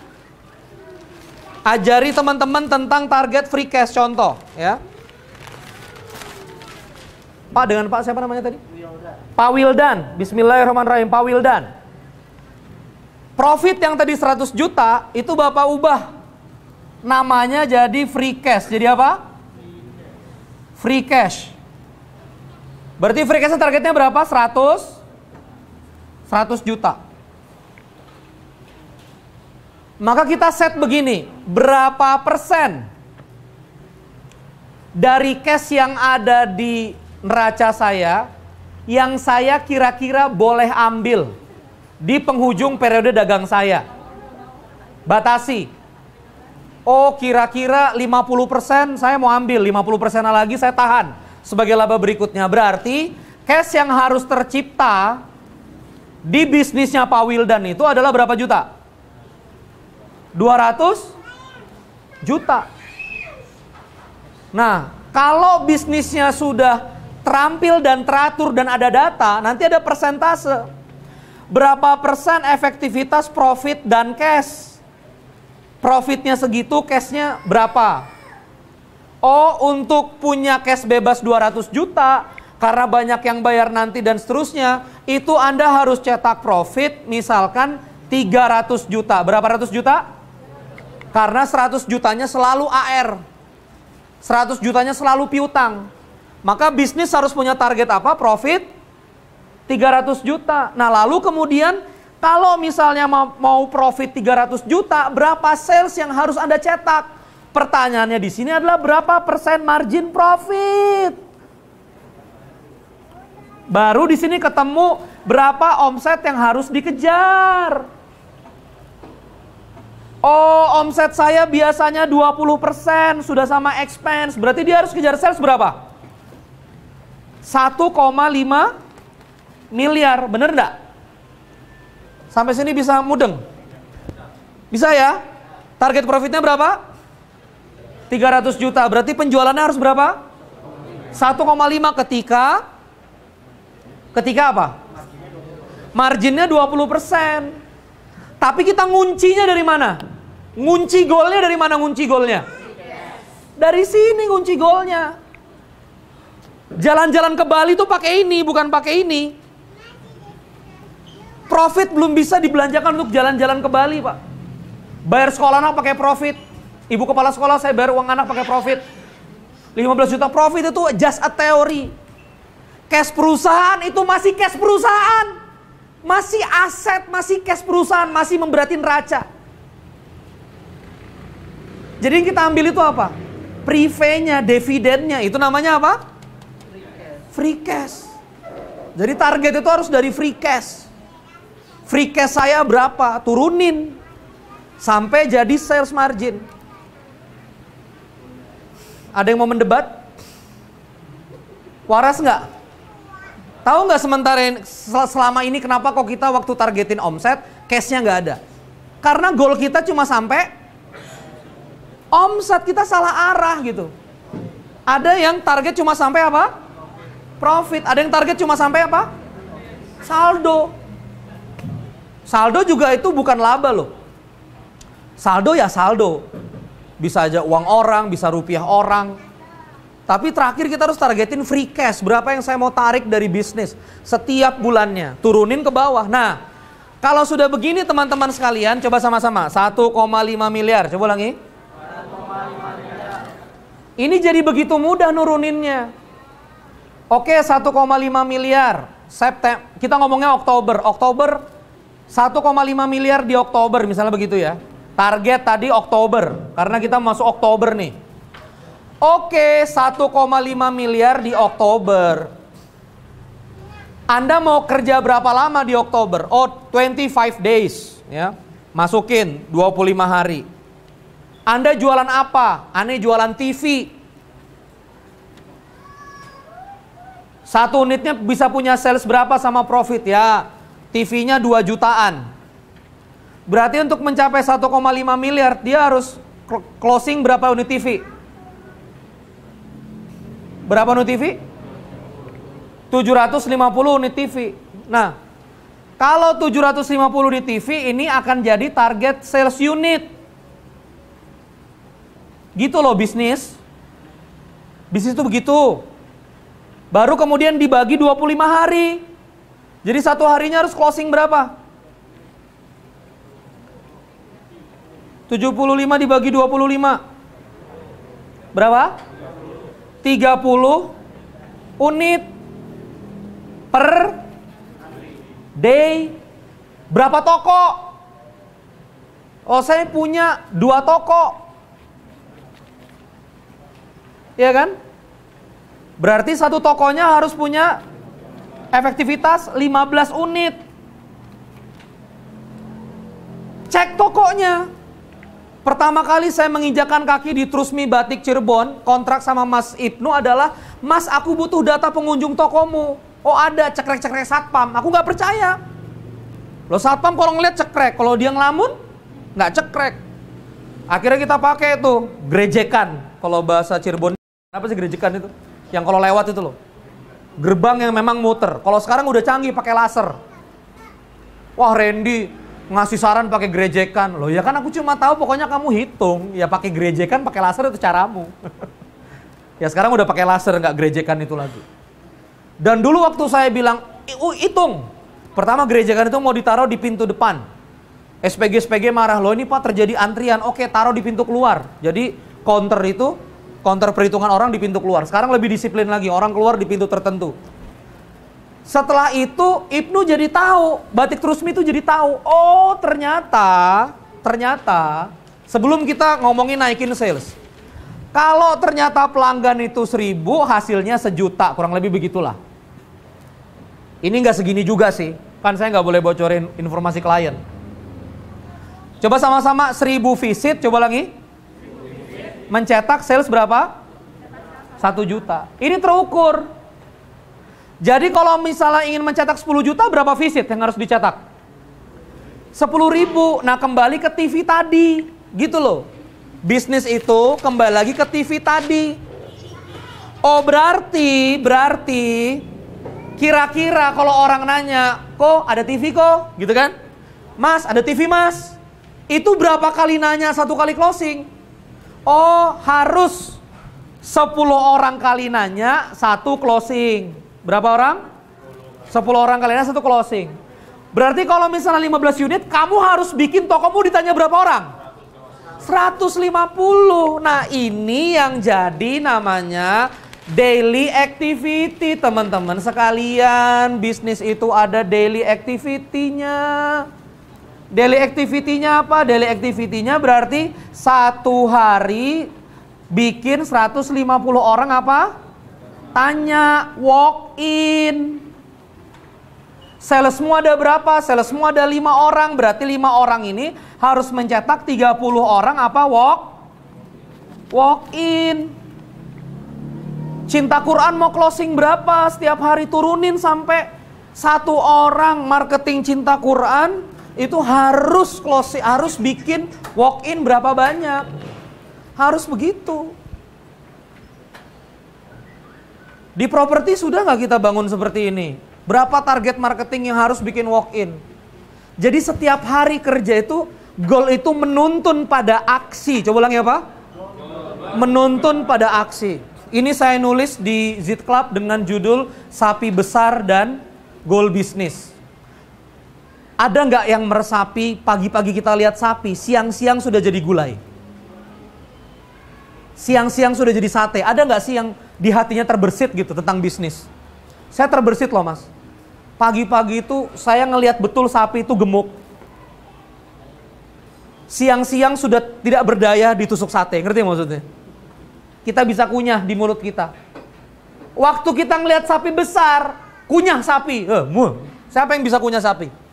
ajari teman-teman tentang target free cash, contoh, ya. Pak, dengan Pak siapa namanya tadi? Pak Wildan. Bismillahirrahmanirrahim, Pak Wildan. Profit yang tadi 100 juta itu Bapak ubah namanya jadi free cash. Jadi apa? Free cash. Berarti free cash targetnya berapa? 100 juta. Maka kita set begini, berapa persen dari cash yang ada di neraca saya yang saya kira-kira boleh ambil di penghujung periode dagang saya. Batasi. Oh, kira-kira 50% saya mau ambil, 50% lagi saya tahan sebagai laba berikutnya. Berarti cash yang harus tercipta di bisnisnya Pak Wildan itu adalah berapa juta? 200 juta. Nah, kalau bisnisnya sudah terampil dan teratur dan ada data, nanti ada persentase. Berapa persen efektivitas profit dan cash? Profitnya segitu, cashnya berapa? Oh, untuk punya cash bebas 200 juta, karena banyak yang bayar nanti dan seterusnya, itu Anda harus cetak profit misalkan 300 juta. Berapa ratus juta? Karena 100 jutanya selalu AR. 100 jutanya selalu piutang. Maka bisnis harus punya target apa? Profit 300 juta. Nah lalu kemudian kalau misalnya mau profit 300 juta, berapa sales yang harus Anda cetak? Pertanyaannya di sini adalah berapa persen margin profit? Baru di sini ketemu berapa omset yang harus dikejar. Oh, omset saya biasanya 20%, sudah sama expense. Berarti dia harus kejar sales berapa? 1,5 miliar, bener enggak? Sampai sini bisa mudeng? Bisa ya? Target profitnya berapa? 300 juta, berarti penjualannya harus berapa? 1,5 ketika apa? Marginnya 20%. Tapi kita nguncinya dari mana? Ngunci golnya dari mana ngunci golnya? Dari sini ngunci golnya. Jalan-jalan ke Bali tuh pakai ini, bukan pakai ini. Profit belum bisa dibelanjakan untuk jalan-jalan ke Bali, Pak. Bayar sekolah anak pakai profit. Ibu kepala sekolah saya bayar uang anak pakai profit. 15 juta profit itu just a theory. Cash perusahaan itu masih cash perusahaan. Masih aset, masih cash perusahaan, masih memberatin neraca. Jadi yang kita ambil itu apa? Prive-nya, dividennya, itu namanya apa? Free cash. Jadi target itu harus dari free cash. Free cash saya berapa? Turunin. Sampai jadi sales margin. Ada yang mau mendebat? Waras nggak? Tahu nggak sementara selama ini kenapa kok kita waktu targetin omset, cash-nya nggak ada? Karena goal kita cuma sampai omset, kita salah arah gitu. Ada yang target cuma sampai apa? Profit. Ada yang target cuma sampai apa? Saldo. Saldo juga itu bukan laba loh. Saldo ya saldo. Bisa aja uang orang, bisa rupiah orang. Tapi terakhir kita harus targetin free cash. Berapa yang saya mau tarik dari bisnis setiap bulannya. Turunin ke bawah. Nah, kalau sudah begini teman-teman sekalian, coba sama-sama. 1,5 miliar. Coba ulangi. 1,5 miliar. Ini jadi begitu mudah nuruninnya. Oke, 1,5 miliar. Kita ngomongnya Oktober. Oktober 1,5 miliar di Oktober. Misalnya begitu ya. Target tadi Oktober. Karena kita masuk Oktober nih. Oke, 1,5 miliar di Oktober. Anda mau kerja berapa lama di Oktober? Oh, 25 days, ya. Masukin 25 hari. Anda jualan apa? Anda jualan TV. Satu unitnya bisa punya sales berapa sama profit ya? TV-nya 2 jutaan. Berarti untuk mencapai 1,5 miliar dia harus closing berapa unit TV? Berapa unit TV? 750 unit TV. Nah, kalau 750 unit TV ini akan jadi target sales unit. Gitu loh bisnis. Bisnis itu begitu. Baru kemudian dibagi 25 hari. Jadi satu harinya harus closing berapa? 75 dibagi 25. Berapa? 30 unit per day. Berapa toko? Oh, saya punya 2 toko. Iya kan? Berarti satu tokonya harus punya efektivitas 15 unit. Cek tokonya. Pertama kali saya menginjakan kaki di Trusmi Batik Cirebon, kontrak sama Mas Ibnu adalah, Mas, aku butuh data pengunjung tokomu. Oh ada, cekrek-cekrek satpam. Aku nggak percaya. Loh satpam kalau ngeliat cekrek, kalau dia ngelamun nggak cekrek. Akhirnya kita pakai itu gerejekan. Kalau bahasa Cirebon, apa sih gerejekan itu? Yang kalau lewat itu loh. Gerbang yang memang muter. Kalau sekarang udah canggih pakai laser. Wah Randy ngasih saran pakai gerejekan. Loh ya kan aku cuma tahu pokoknya kamu hitung. Ya pakai gerejekan, pakai laser itu caramu. Ya sekarang udah pakai laser, nggak gerejekan itu lagi. Dan dulu waktu saya bilang, hitung. Pertama gerejekan itu mau ditaruh di pintu depan. SPG marah, loh ini Pak terjadi antrian. Oke, taruh di pintu keluar. Jadi counter perhitungan orang di pintu keluar. Sekarang lebih disiplin lagi, orang keluar di pintu tertentu. Setelah itu Ibnu jadi tahu, Batik Trusmi itu jadi tahu. Oh ternyata sebelum kita ngomongin naikin sales, kalau ternyata pelanggan itu 1.000, hasilnya 1 juta, kurang lebih begitulah. Ini nggak segini juga sih, kan saya nggak boleh bocorin informasi klien. Coba sama-sama 1.000 visit, coba lagi. Mencetak sales berapa? 1 juta. Ini terukur. Jadi kalau misalnya ingin mencetak 10 juta, berapa visit yang harus dicetak? 10.000. Nah kembali ke TV tadi, gitu loh. Bisnis itu kembali lagi ke TV tadi. Oh berarti kira-kira kalau orang nanya, kok ada TV kok? Gitu kan? Mas, ada TV mas? Itu berapa kali nanya 1 kali closing? Oh harus 10 orang kali nanya 1 closing. Berapa orang? 10 orang kali nanya 1 closing. Berarti kalau misalnya 15 unit, kamu harus bikin tokomu ditanya berapa orang? 150. Nah ini yang jadi namanya daily activity, teman-teman sekalian. Bisnis itu ada daily activity-nya. Daily activity-nya apa? Daily activity-nya berarti 1 hari bikin 150 orang apa? Tanya, walk in. Salesmu ada berapa? Salesmu ada 5 orang, berarti 5 orang ini harus mencetak 30 orang apa? Walk in. Cinta Quran mau closing berapa? Setiap hari turunin sampai 1 orang marketing Cinta Quran itu harus closing, harus bikin walk in berapa banyak. Harus begitu. Di properti sudah nggak kita bangun seperti ini? Berapa target marketing yang harus bikin walk in? Jadi setiap hari kerja itu, goal itu menuntun pada aksi. Coba ulang ya Pak. Menuntun pada aksi. Ini saya nulis di Zit Club dengan judul Sapi Besar dan Goal Bisnis. Ada nggak yang meresapi, pagi-pagi kita lihat sapi, siang-siang sudah jadi gulai? Siang-siang sudah jadi sate. Ada nggak sih yang di hatinya terbersit gitu tentang bisnis? Saya terbersit loh mas. Pagi-pagi itu saya ngelihat betul sapi itu gemuk. Siang-siang sudah tidak berdaya ditusuk sate. Ngerti maksudnya? Kita bisa kunyah di mulut kita. Waktu kita ngelihat sapi besar, kunyah sapi. Siapa yang bisa kunyah sapi?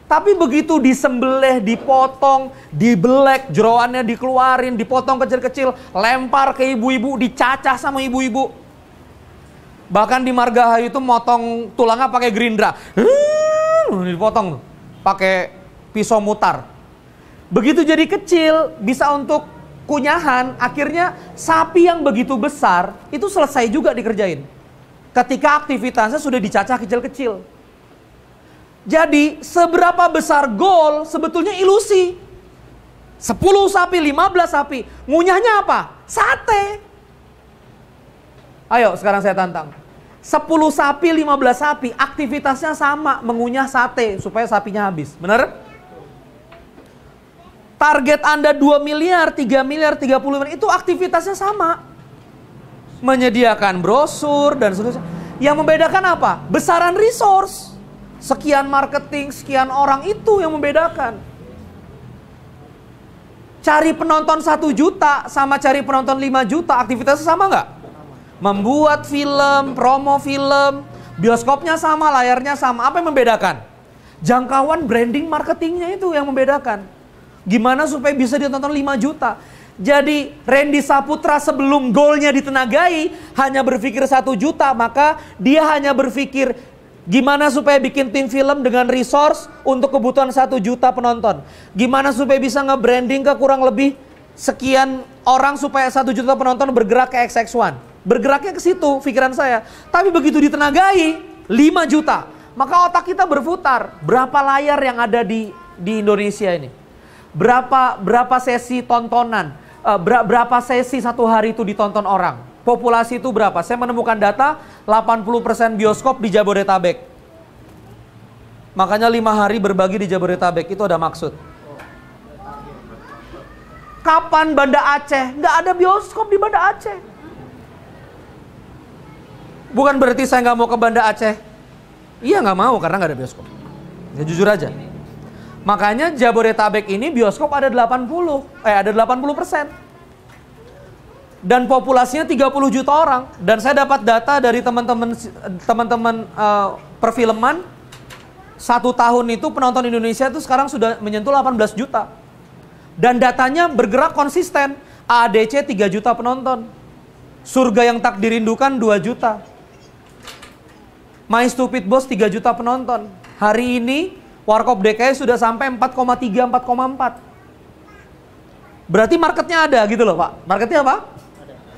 Tapi begitu disembelih, dipotong, dibelek, jeroannya dikeluarin, dipotong kecil-kecil, lempar ke ibu-ibu, dicacah sama ibu-ibu. Bahkan di Margahayu itu motong tulangnya pakai gerindra. Dipotong pakai pisau mutar. Begitu jadi kecil, bisa untuk kunyahan, akhirnya sapi yang begitu besar, itu selesai juga dikerjain. Ketika aktivitasnya sudah dicacah kecil-kecil. Jadi seberapa besar goal sebetulnya ilusi. 10 sapi, 15 sapi. Ngunyahnya apa? Sate. Ayo sekarang saya tantang. 10 sapi, 15 sapi. Aktivitasnya sama, mengunyah sate supaya sapinya habis. Benar? Target Anda 2 miliar, 3 miliar, 30 miliar. Itu aktivitasnya sama. Menyediakan brosur dan seterusnya. Yang membedakan apa? Besaran resource. Sekian marketing, sekian orang, itu yang membedakan. Cari penonton 1 juta sama cari penonton 5 juta, aktivitasnya sama nggak? Membuat film, promo film, bioskopnya sama, layarnya sama. Apa yang membedakan? Jangkauan branding marketingnya itu yang membedakan. Gimana supaya bisa ditonton 5 juta? Jadi Randy Saputra sebelum golnya ditenagai hanya berpikir 1 juta, maka dia hanya berpikir gimana supaya bikin tim film dengan resource untuk kebutuhan 1 juta penonton. Gimana supaya bisa nge-branding ke kurang lebih sekian orang supaya 1 juta penonton bergerak ke XX1. Bergeraknya ke situ pikiran saya. Tapi begitu ditenagai 5 juta, maka otak kita berputar. Berapa layar yang ada di Indonesia ini? Berapa sesi tontonan? Berapa sesi 1 hari itu ditonton orang? Populasi itu berapa? Saya menemukan data 80% bioskop di Jabodetabek. Makanya 5 hari berbagi di Jabodetabek, itu ada maksud. Kapan Banda Aceh? Nggak ada bioskop di Banda Aceh. Bukan berarti saya nggak mau ke Banda Aceh. Iya nggak mau karena nggak ada bioskop. Ya jujur aja. Makanya Jabodetabek ini bioskop ada 80%. Dan populasinya 30 juta orang. Dan saya dapat data dari teman-teman perfilman, 1 tahun itu penonton Indonesia itu sekarang sudah menyentuh 18 juta. Dan datanya bergerak konsisten. AADC 3 juta penonton. Surga yang tak dirindukan 2 juta. My Stupid Boss 3 juta penonton. Hari ini Warkop DKI sudah sampai 4,3, 4,4. Berarti marketnya ada gitu loh Pak. Marketnya apa?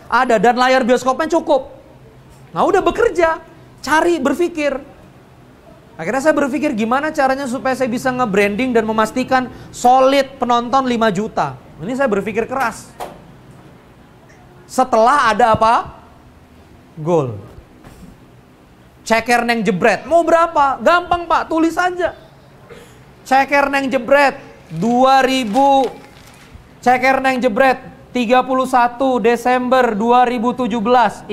Ada. Dan layar bioskopnya cukup. Nah udah bekerja. Cari, berpikir. Akhirnya saya berpikir gimana caranya supaya saya bisa nge-branding dan memastikan solid penonton 5 juta. Ini saya berpikir keras. Setelah ada apa? Goal. Ceker neng jebret. Mau berapa? Gampang Pak, tulis aja. Ceker neng jebret 2000. Ceker neng jebret 31 Desember 2017.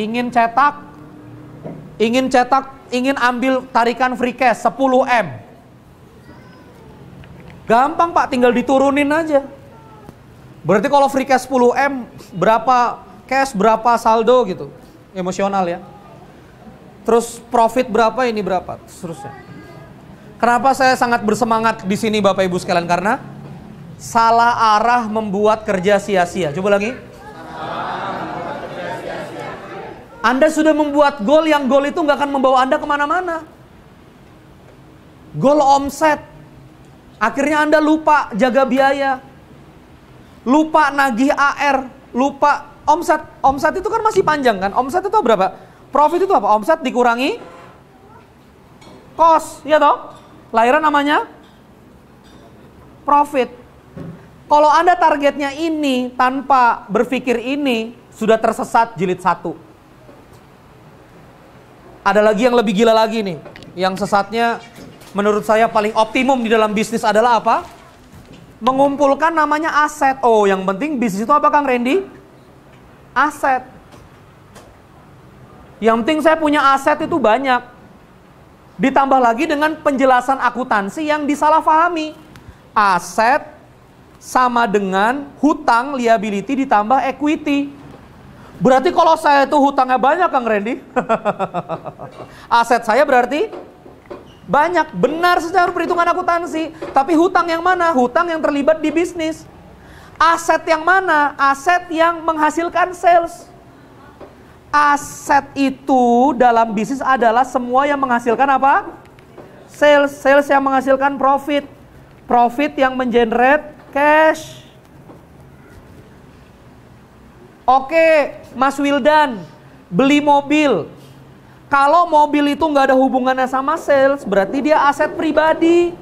Ingin ambil tarikan free cash 10M. Gampang Pak, tinggal diturunin aja. Berarti kalau free cash 10M, berapa cash, berapa saldo gitu. Emosional ya. Terus profit berapa, ini berapa, seterusnya. Kenapa saya sangat bersemangat di sini Bapak Ibu sekalian? Karena salah arah membuat kerja sia-sia. Coba lagi. Anda sudah membuat goal yang goal itu nggak akan membawa Anda kemana-mana. Goal omset. Akhirnya Anda lupa jaga biaya. Lupa nagih AR. Lupa omset. Omset itu kan masih panjang kan? Omset itu berapa? Profit itu apa? Omset dikurangi cost. Ya toh? Lahiran namanya profit. Kalau Anda targetnya ini tanpa berpikir ini, sudah tersesat jilid 1. Ada lagi yang lebih gila lagi nih. Yang sesatnya menurut saya paling optimum di dalam bisnis adalah apa? Mengumpulkan namanya aset. Oh, yang penting bisnis itu apa Kang Randy? Aset. Yang penting saya punya aset itu banyak. Ditambah lagi dengan penjelasan akuntansi yang disalahpahami. Aset sama dengan hutang liability ditambah equity. Berarti kalau saya itu hutangnya banyak Kang Randy. Aset saya berarti banyak. Benar secara perhitungan akuntansi. Tapi hutang yang mana? Hutang yang terlibat di bisnis. Aset yang mana? Aset yang menghasilkan sales. Aset itu dalam bisnis adalah semua yang menghasilkan apa? Sales. Sales yang menghasilkan profit. Profit yang mengenerate cash. Oke, Mas Wildan, beli mobil. Kalau mobil itu nggak ada hubungannya sama sales, berarti dia aset pribadi.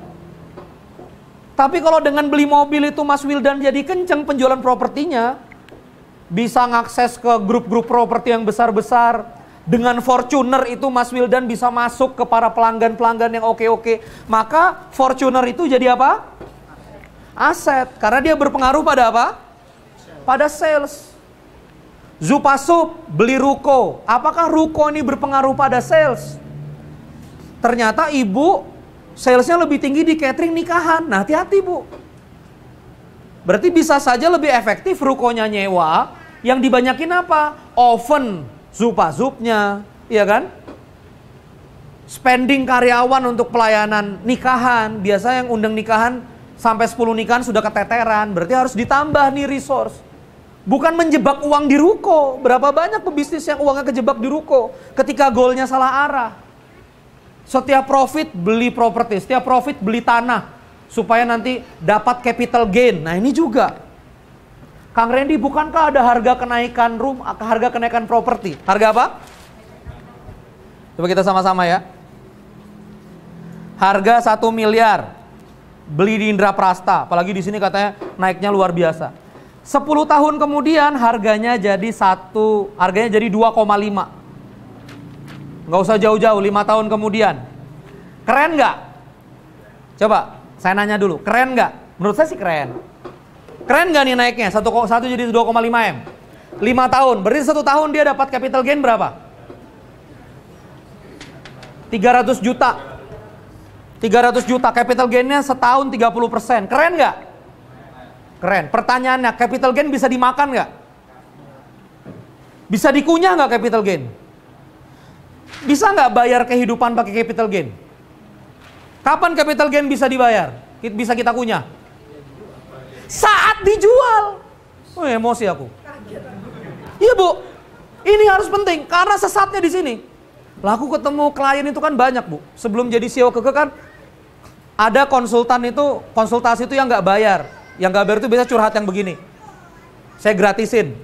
Tapi kalau dengan beli mobil itu Mas Wildan jadi kenceng penjualan propertinya, bisa ngakses ke grup-grup properti yang besar-besar. Dengan Fortuner itu Mas Wildan bisa masuk ke para pelanggan-pelanggan yang oke-oke. Maka Fortuner itu jadi apa? Aset. Karena dia berpengaruh pada apa? Pada sales. Zupasup beli ruko. Apakah ruko ini berpengaruh pada sales? Ternyata ibu salesnya lebih tinggi di catering nikahan. Nah hati-hati Bu. Berarti bisa saja lebih efektif rukonya nyewa, yang dibanyakin apa? Oven, Zupasupnya, iya kan? Spending karyawan untuk pelayanan nikahan. Biasa yang undang nikahan sampai 10 nikahan sudah keteteran. Berarti harus ditambah nih resource. Bukan menjebak uang di ruko. Berapa banyak pebisnis yang uangnya kejebak di ruko ketika goalnya salah arah. Setiap profit beli properti, setiap profit beli tanah supaya nanti dapat capital gain. Nah ini juga. Kang Randy, bukankah ada harga kenaikan harga kenaikan properti? Harga apa? Coba kita sama-sama ya. Harga 1 miliar beli di Indraprasta, apalagi di sini katanya naiknya luar biasa. 10 tahun kemudian harganya jadi 2,5. Nggak usah jauh-jauh, 5 tahun kemudian. Keren nggak? Coba, saya nanya dulu, keren nggak? Menurut saya sih keren. Keren nggak nih naiknya? 1 jadi 2,5 M. 5 tahun, berarti 1 tahun dia dapat capital gain berapa? 300 juta. 300 juta, capital gainnya setahun 30%. Keren nggak? Keren. Pertanyaannya, capital gain bisa dimakan nggak? Bisa dikunyah nggak capital gain? Bisa nggak bayar kehidupan pakai capital gain? Kapan capital gain bisa dibayar? Bisa kita kunyah? Saat dijual. Oh, emosi aku. Iya Bu, ini harus penting karena sesatnya di sini. Lah aku ketemu klien itu kan banyak Bu. Sebelum jadi CEO Keke kan ada konsultasi itu yang nggak bayar. Yang nggak bayar itu biasa curhat yang begini. Saya gratisin.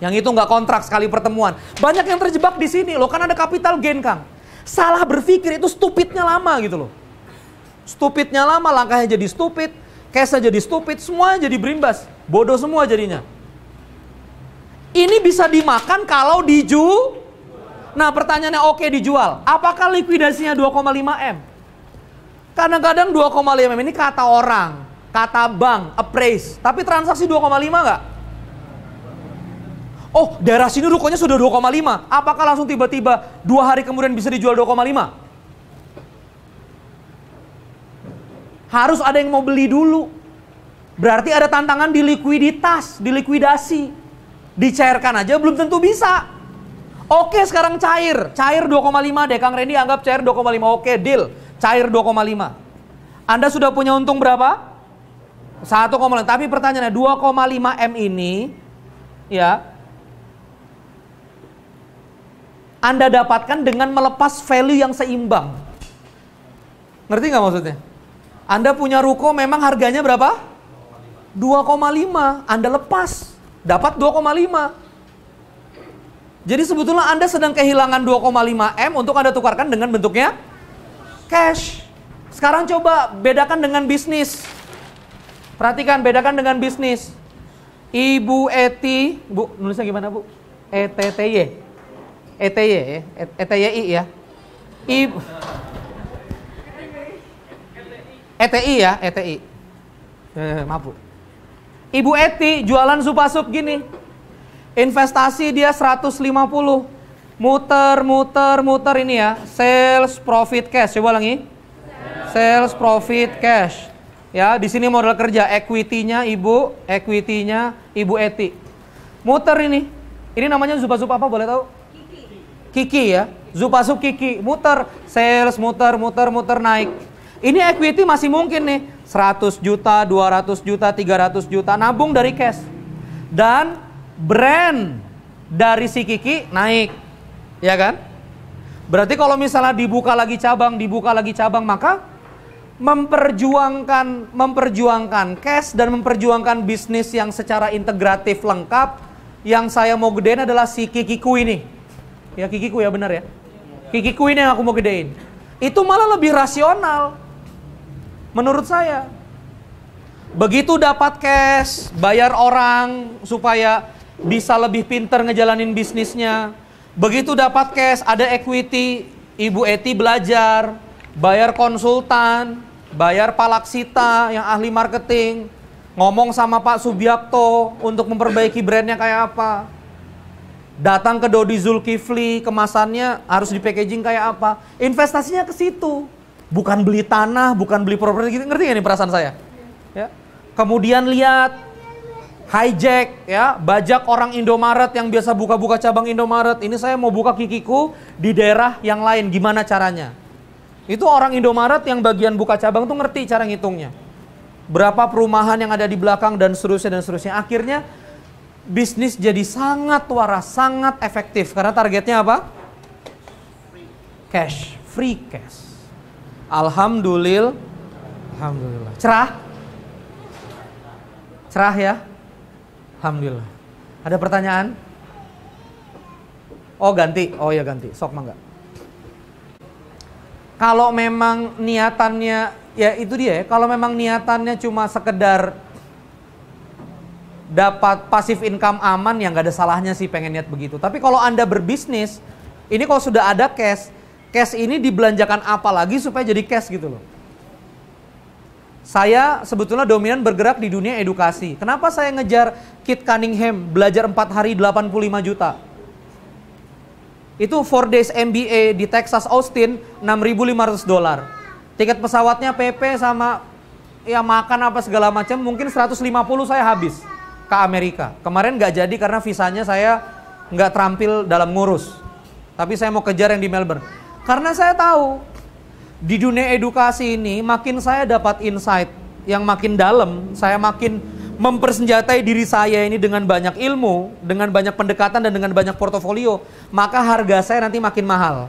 Yang itu nggak kontrak sekali pertemuan. Banyak yang terjebak di sini loh, kan ada capital gain Kang. Salah berpikir itu stupidnya lama gitu loh. Stupidnya lama, langkahnya jadi stupid, cashnya jadi stupid, semuanya jadi berimbas. Bodoh semua jadinya. Ini bisa dimakan kalau Nah pertanyaannya oke dijual. Apakah likuidasinya 2,5 M? Kadang-kadang 2,5 M ini kata orang, kata bank, appraise. Tapi transaksi 2,5 nggak? Oh, daerah sini rukonya sudah 2,5. Apakah langsung tiba-tiba 2 hari kemudian bisa dijual 2,5? Harus ada yang mau beli dulu. Berarti ada tantangan di likuiditas, di likuidasi. Dicairkan aja belum tentu bisa. Oke, sekarang cair 2,5 deh. Kang Randy anggap cair 2,5. Oke, deal. Cair 2,5. Anda sudah punya untung berapa? 1,5. Tapi pertanyaannya 2,5 M ini ya Anda dapatkan dengan melepas value yang seimbang. Ngerti nggak maksudnya? Anda punya ruko memang harganya berapa? 2,5. Anda lepas, dapat 2,5. Jadi sebetulnya Anda sedang kehilangan 2,5 M untuk Anda tukarkan dengan bentuknya cash. Sekarang coba bedakan dengan bisnis. Perhatikan, bedakan dengan bisnis. Ibu Eti, Bu, nulisnya gimana Bu? ETTY. ETY, ETYI ya. Ibu ETI ya, ETI. Maaf Bu. Ibu Eti jualan supasup gini. Investasi dia 150. Muter ini ya. Sales profit cash. Coba ulangi. Sales profit cash. Ya, di sini modal kerja equity-nya Ibu Eti. Muter ini. Ini namanya supasup apa boleh tahu? Kiki ya. Supasup Kiki. Muter, sales muter naik. Ini equity masih mungkin nih. 100 juta, 200 juta, 300 juta nabung dari cash. Dan brand dari si Kiki naik. Ya kan? Berarti kalau misalnya dibuka lagi cabang, maka memperjuangkan cash dan memperjuangkan bisnis yang secara integratif lengkap. Yang saya mau gedein adalah si Kikiku ini. Ya Kikiku ya benar ya. Kikiku ini yang aku mau gedein. Itu malah lebih rasional. Menurut saya. Begitu dapat cash, bayar orang supaya bisa lebih pintar ngejalanin bisnisnya. Begitu dapat cash, ada equity, Ibu Eti belajar, bayar konsultan, bayar Palaksita yang ahli marketing, ngomong sama Pak Subiakto untuk memperbaiki brandnya kayak apa. Datang ke Dodi Zulkifli, kemasannya harus di packaging kayak apa. Investasinya ke situ. Bukan beli tanah, bukan beli properti gitu. Ngerti gak nih perasaan saya? Ya. Kemudian lihat hijack ya, bajak orang Indomaret yang biasa buka-buka cabang Indomaret. Ini saya mau buka Kikiku di daerah yang lain, gimana caranya? Itu orang Indomaret yang bagian buka cabang tuh ngerti cara ngitungnya. Berapa perumahan yang ada di belakang dan seterusnya. Akhirnya bisnis jadi sangat waras, sangat efektif. Karena targetnya apa? Cash, free cash. Alhamdulillah. Cerah ya? Alhamdulillah. Ada pertanyaan? Oh ganti, oh ya ganti, sok mangga. Kalau memang niatannya, ya itu dia ya, kalau memang niatannya cuma sekedar dapat passive income aman, ya nggak ada salahnya sih pengen niat begitu. Tapi kalau Anda berbisnis, ini kalau sudah ada cash ini dibelanjakan apa lagi supaya jadi cash gitu loh. Saya sebetulnya dominan bergerak di dunia edukasi. Kenapa saya ngejar Kit Cunningham, belajar 4 hari 85 juta? Itu 4 days MBA di Texas Austin, $6.500. Tiket pesawatnya PP sama ya makan apa segala macam, mungkin 150 saya habis ke Amerika. Kemarin nggak jadi karena visanya saya nggak terampil dalam ngurus. Tapi saya mau kejar yang di Melbourne. Karena saya tahu di dunia edukasi ini makin saya dapat insight yang makin dalam, saya makin mempersenjatai diri saya ini dengan banyak ilmu, dengan banyak pendekatan dan dengan banyak portofolio, maka harga saya nanti makin mahal.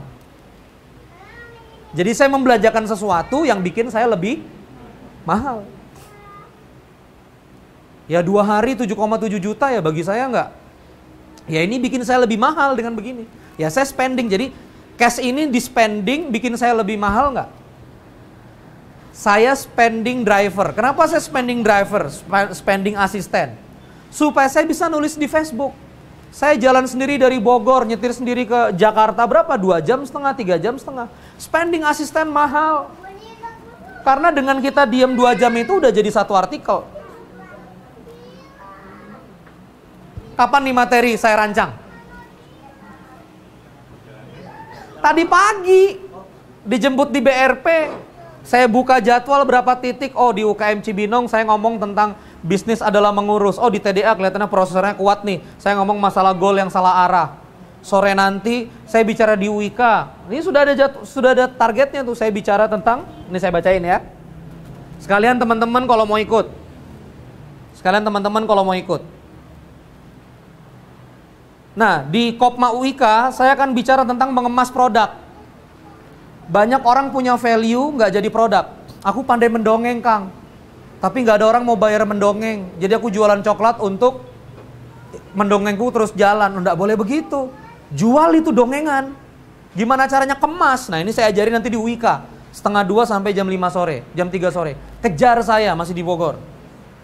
Jadi saya membelanjakan sesuatu yang bikin saya lebih mahal. Ya 2 hari 7,7 juta ya bagi saya enggak. Ya ini bikin saya lebih mahal dengan begini. Ya saya spending, jadi cash ini di spending bikin saya lebih mahal nggak? Saya spending driver. Kenapa saya spending driver? Spending asisten. Supaya saya bisa nulis di Facebook. Saya jalan sendiri dari Bogor, nyetir sendiri ke Jakarta berapa? 2,5 jam, 3,5 jam. Spending asisten mahal. Karena dengan kita diam 2 jam itu udah jadi 1 artikel. Kapan nih materi saya rancang? Tadi pagi dijemput di BRP, saya buka jadwal berapa titik. Oh di UKM Cibinong saya ngomong tentang bisnis adalah mengurus. Oh di TDA kelihatannya prosesornya kuat nih, saya ngomong masalah goal yang salah arah. Sore nanti saya bicara di UIK. Ini sudah ada targetnya tuh, saya bicara tentang, ini saya bacain ya. Sekalian teman-teman kalau mau ikut. Nah, di Kopma UIK saya akan bicara tentang mengemas produk. Banyak orang punya value nggak jadi produk. Aku pandai mendongeng, Kang. Tapi nggak ada orang mau bayar mendongeng. Jadi aku jualan coklat untuk mendongengku terus jalan. Nggak boleh begitu. Jual itu dongengan. Gimana caranya kemas? Nah, ini saya ajarin nanti di UIK. 1:30 sampai jam 5 sore, jam 3 sore. Kejar saya, masih di Bogor.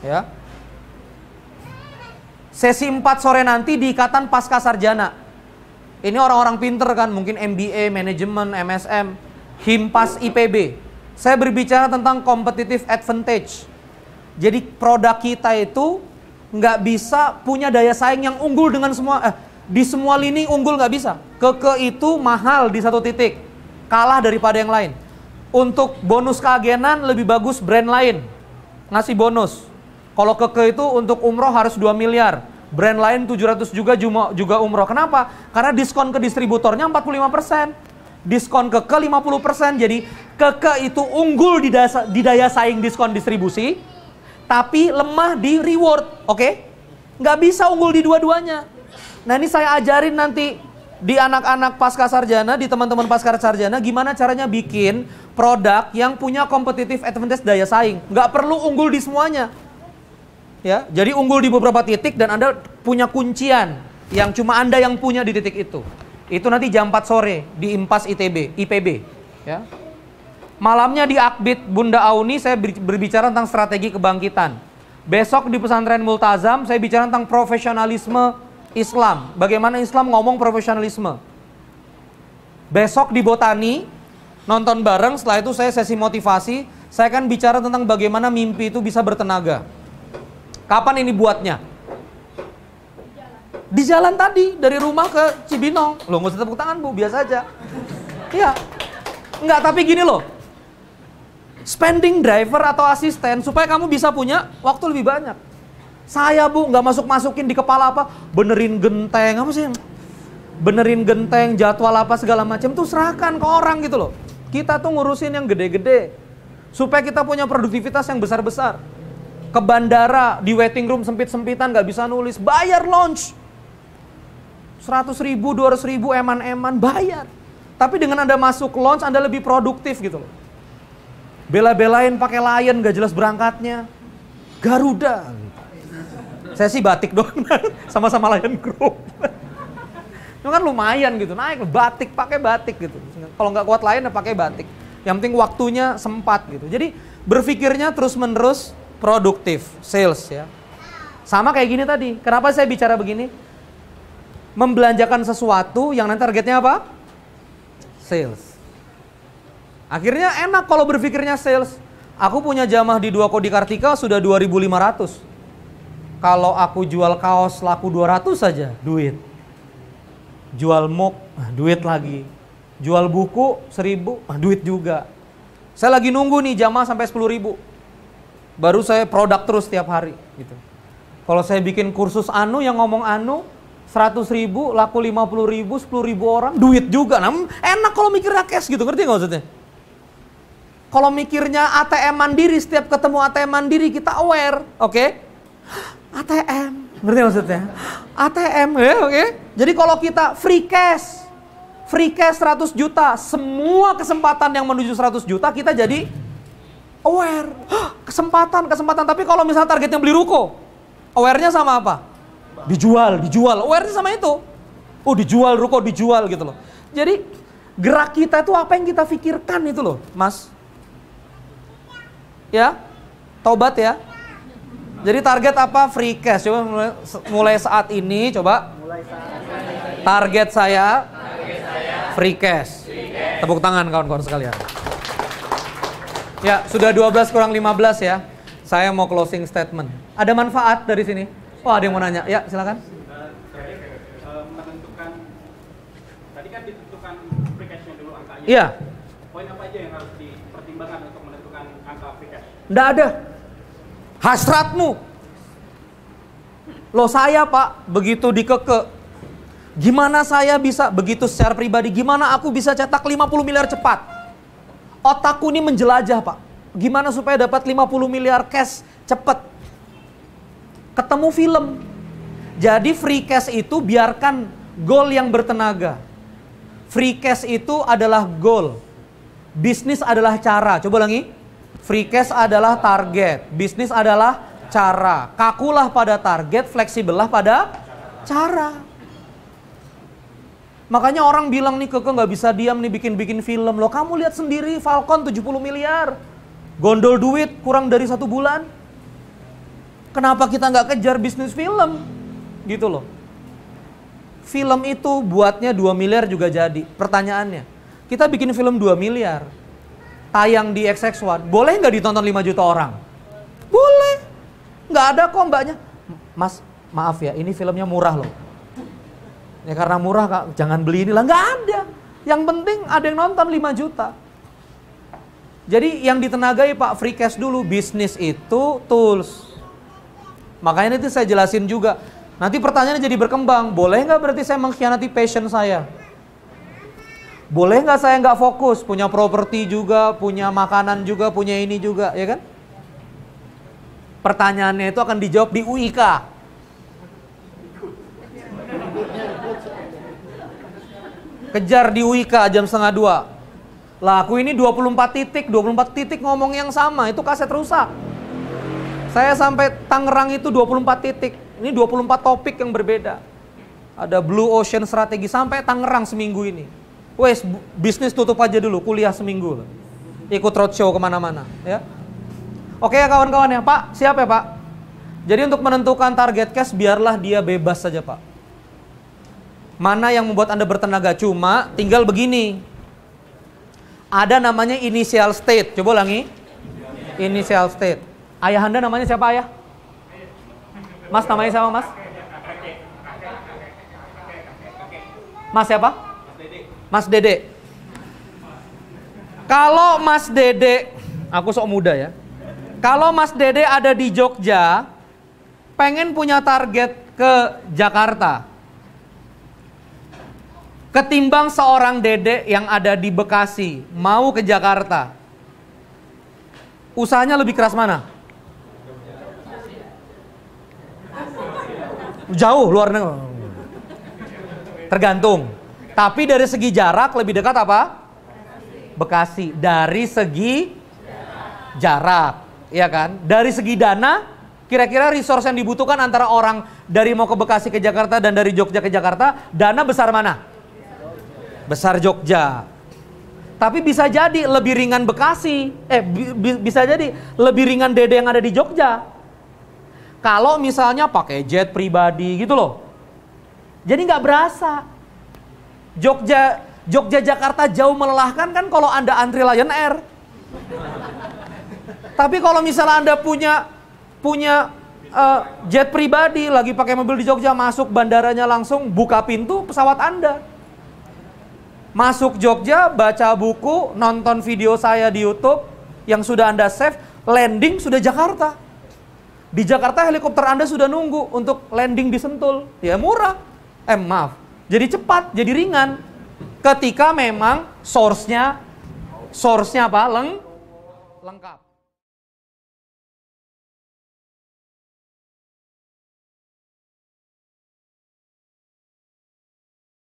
Ya. Sesi 4 sore nanti di Ikatan Pasca Sarjana. Ini orang-orang pinter kan, mungkin MBA, manajemen, MSM, Himpas IPB. Saya berbicara tentang competitive advantage. Jadi produk kita itu nggak bisa punya daya saing yang unggul dengan semua, di semua lini unggul nggak bisa. Keke itu mahal di satu titik, kalah daripada yang lain. Untuk bonus keagenan lebih bagus brand lain ngasih bonus. Kalau keke itu untuk umroh harus 2 miliar. Brand lain 700 juga umroh. Kenapa? Karena diskon ke distributornya 45%. Diskon keke 50%. Jadi keke itu unggul di daya saing diskon distribusi. Tapi lemah di reward. Oke? Nggak bisa unggul di dua-duanya. Nah ini saya ajarin nanti di anak-anak pasca sarjana, di teman-teman pasca sarjana, gimana caranya bikin produk yang punya competitive advantage daya saing. Nggak perlu unggul di semuanya. Ya, jadi unggul di beberapa titik dan Anda punya kuncian yang cuma Anda yang punya di titik itu. Itu nanti jam 4 sore di Impas IPB. Ya. Malamnya di Akbit Bunda Auni saya berbicara tentang strategi kebangkitan. Besok di Pesantren Multazam saya bicara tentang profesionalisme Islam. Bagaimana Islam ngomong profesionalisme. Besok di Botani nonton bareng, setelah itu saya sesi motivasi. Saya akan bicara tentang bagaimana mimpi itu bisa bertenaga. Kapan ini buatnya? Di jalan tadi, dari rumah ke Cibinong. Loh, nggak usah tepuk tangan, Bu, biasa aja. Iya. Enggak, tapi gini loh. Spending driver atau asisten supaya kamu bisa punya waktu lebih banyak. Saya, Bu, nggak masukin di kepala apa, benerin genteng, apa sih? Benerin genteng, jadwal apa segala macam tuh serahkan ke orang gitu loh. Kita tuh ngurusin yang gede-gede. Supaya kita punya produktivitas yang besar-besar. Ke bandara, di waiting room sempit-sempitan gak bisa nulis, bayar launch 100.000, 200.000 eman-eman, bayar. Tapi dengan Anda masuk launch, Anda lebih produktif gitu loh. Bela-belain pakai Lion gak jelas berangkatnya, Garuda. Saya sih batik doang, sama-sama Lion Group. Itu kan lumayan gitu, naik batik, pakai batik gitu. Kalau nggak kuat Lion ya pakai batik. Yang penting waktunya sempat gitu. Jadi berpikirnya terus-menerus produktif, sales ya. Sama kayak gini tadi. Kenapa saya bicara begini? Membelanjakan sesuatu yang nanti targetnya apa? Sales. Akhirnya enak kalau berpikirnya sales. Aku punya jamaah di 2 Kodi Kartika sudah 2.500. Kalau aku jual kaos laku 200 saja, duit. Jual mug, duit lagi. Jual buku 1.000, duit juga. Saya lagi nunggu nih jamaah sampai 10.000. Baru saya produk terus tiap hari gitu. Kalau saya bikin kursus anu yang ngomong anu 100.000, laku 50.000, 10.000 orang, duit juga. Nah, enak kalau mikirnya cash gitu, ngerti nggak maksudnya? Kalau mikirnya ATM mandiri, setiap ketemu ATM mandiri kita aware, oke? ATM, ngerti maksudnya? ATM, ya, oke? Jadi kalau kita free cash 100 juta, semua kesempatan yang menuju 100 juta kita jadi aware. Kesempatan. Tapi kalau misalnya targetnya beli ruko, aware-nya sama apa? Dijual. Aware-nya sama itu. Oh, dijual ruko, dijual gitu loh. Jadi gerak kita itu apa yang kita pikirkan itu loh, Mas. Ya, tobat ya. Jadi target apa? Free cash. Coba mulai saat ini, coba. Target saya free cash. Tepuk tangan kawan-kawan sekalian. Ya, sudah 12 kurang 15 ya. Saya mau closing statement. Ada manfaat dari sini? Oh, ada yang mau nanya. Ya, silakan. Menentukan, tadi kan ditentukan free cash-nya dulu angkanya. Iya. Poin apa aja yang harus dipertimbangkan untuk menentukan angka free cash? Nggak ada. Hasratmu. Loh saya Pak, begitu dikeke. Gimana saya bisa, begitu secara pribadi, gimana aku bisa cetak 50 miliar cepat? Otakku ini menjelajah Pak. Gimana supaya dapat 50 miliar cash cepat? Ketemu film. Jadi free cash itu biarkan goal yang bertenaga. Free cash itu adalah goal. Bisnis adalah cara. Coba ulangi. Free cash adalah target. Bisnis adalah cara. Kakulah pada target, fleksibel lah pada cara. Makanya orang bilang nih Keke nggak bisa diam nih bikin film. Loh kamu lihat sendiri Falcon 70 miliar. Gondol duit kurang dari 1 bulan. Kenapa kita nggak kejar bisnis film? Gitu loh. Film itu buatnya 2 miliar juga jadi. Pertanyaannya, kita bikin film 2 miliar. Tayang di XX1, boleh nggak ditonton 5 juta orang? Boleh. Nggak ada kok mbaknya. Mas, maaf ya, ini filmnya murah loh. Ya karena murah Kak, jangan beli inilah. Nggak ada. Yang penting ada yang nonton 5 juta. Jadi yang ditenagai Pak, free cash dulu. Bisnis itu tools. Makanya nanti saya jelasin juga. Nanti pertanyaannya jadi berkembang. Boleh nggak berarti saya mengkhianati passion saya? Boleh nggak saya nggak fokus? Punya properti juga, punya makanan juga, punya ini juga, ya kan? Pertanyaannya itu akan dijawab di UIK. Kejar di UIK jam 1:30. Lah aku ini 24 titik ngomong yang sama, itu kaset rusak. Saya sampai Tangerang itu 24 titik. Ini 24 topik yang berbeda. Ada Blue Ocean strategi sampai Tangerang seminggu ini. Wes, bisnis tutup aja dulu, kuliah seminggu. Ikut roadshow kemana-mana. Ya. Oke ya kawan-kawan ya, Pak, siap ya Pak? Jadi untuk menentukan target cash, biarlah dia bebas saja Pak. Mana yang membuat Anda bertenaga, cuma tinggal begini. Ada namanya initial state, coba ulangi. Initial state. Ayah Anda namanya siapa ayah? Mas namanya siapa mas? Mas siapa? Mas Dede. Kalau Mas Dede, aku sok muda ya. Kalau Mas Dede ada di Jogja, pengen punya target ke Jakarta. Ketimbang seorang Dede yang ada di Bekasi, mau ke Jakarta. Usahanya lebih keras mana? Jauh, luar negeri. Tergantung. Tapi dari segi jarak lebih dekat apa? Bekasi. Dari segi jarak, ya kan? Dari segi dana, kira-kira resource yang dibutuhkan antara orang dari mau ke Bekasi ke Jakarta dan dari Jogja ke Jakarta, dana besar mana? Besar Jogja. Tapi bisa jadi lebih ringan Bekasi. Bisa jadi lebih ringan Dede yang ada di Jogja. Kalau misalnya pakai jet pribadi gitu loh. Jadi nggak berasa. Jogja Jakarta jauh melelahkan kan kalau Anda antri Lion Air. Tapi kalau misalnya Anda punya jet pribadi, lagi pakai mobil di Jogja, masuk bandaranya langsung buka pintu pesawat Anda. Masuk Jogja, baca buku, nonton video saya di YouTube yang sudah Anda save, landing sudah Jakarta. Di Jakarta helikopter Anda sudah nunggu untuk landing di Sentul. Ya murah. Maaf. Jadi cepat, jadi ringan. Ketika memang source-nya apa? Lengkap.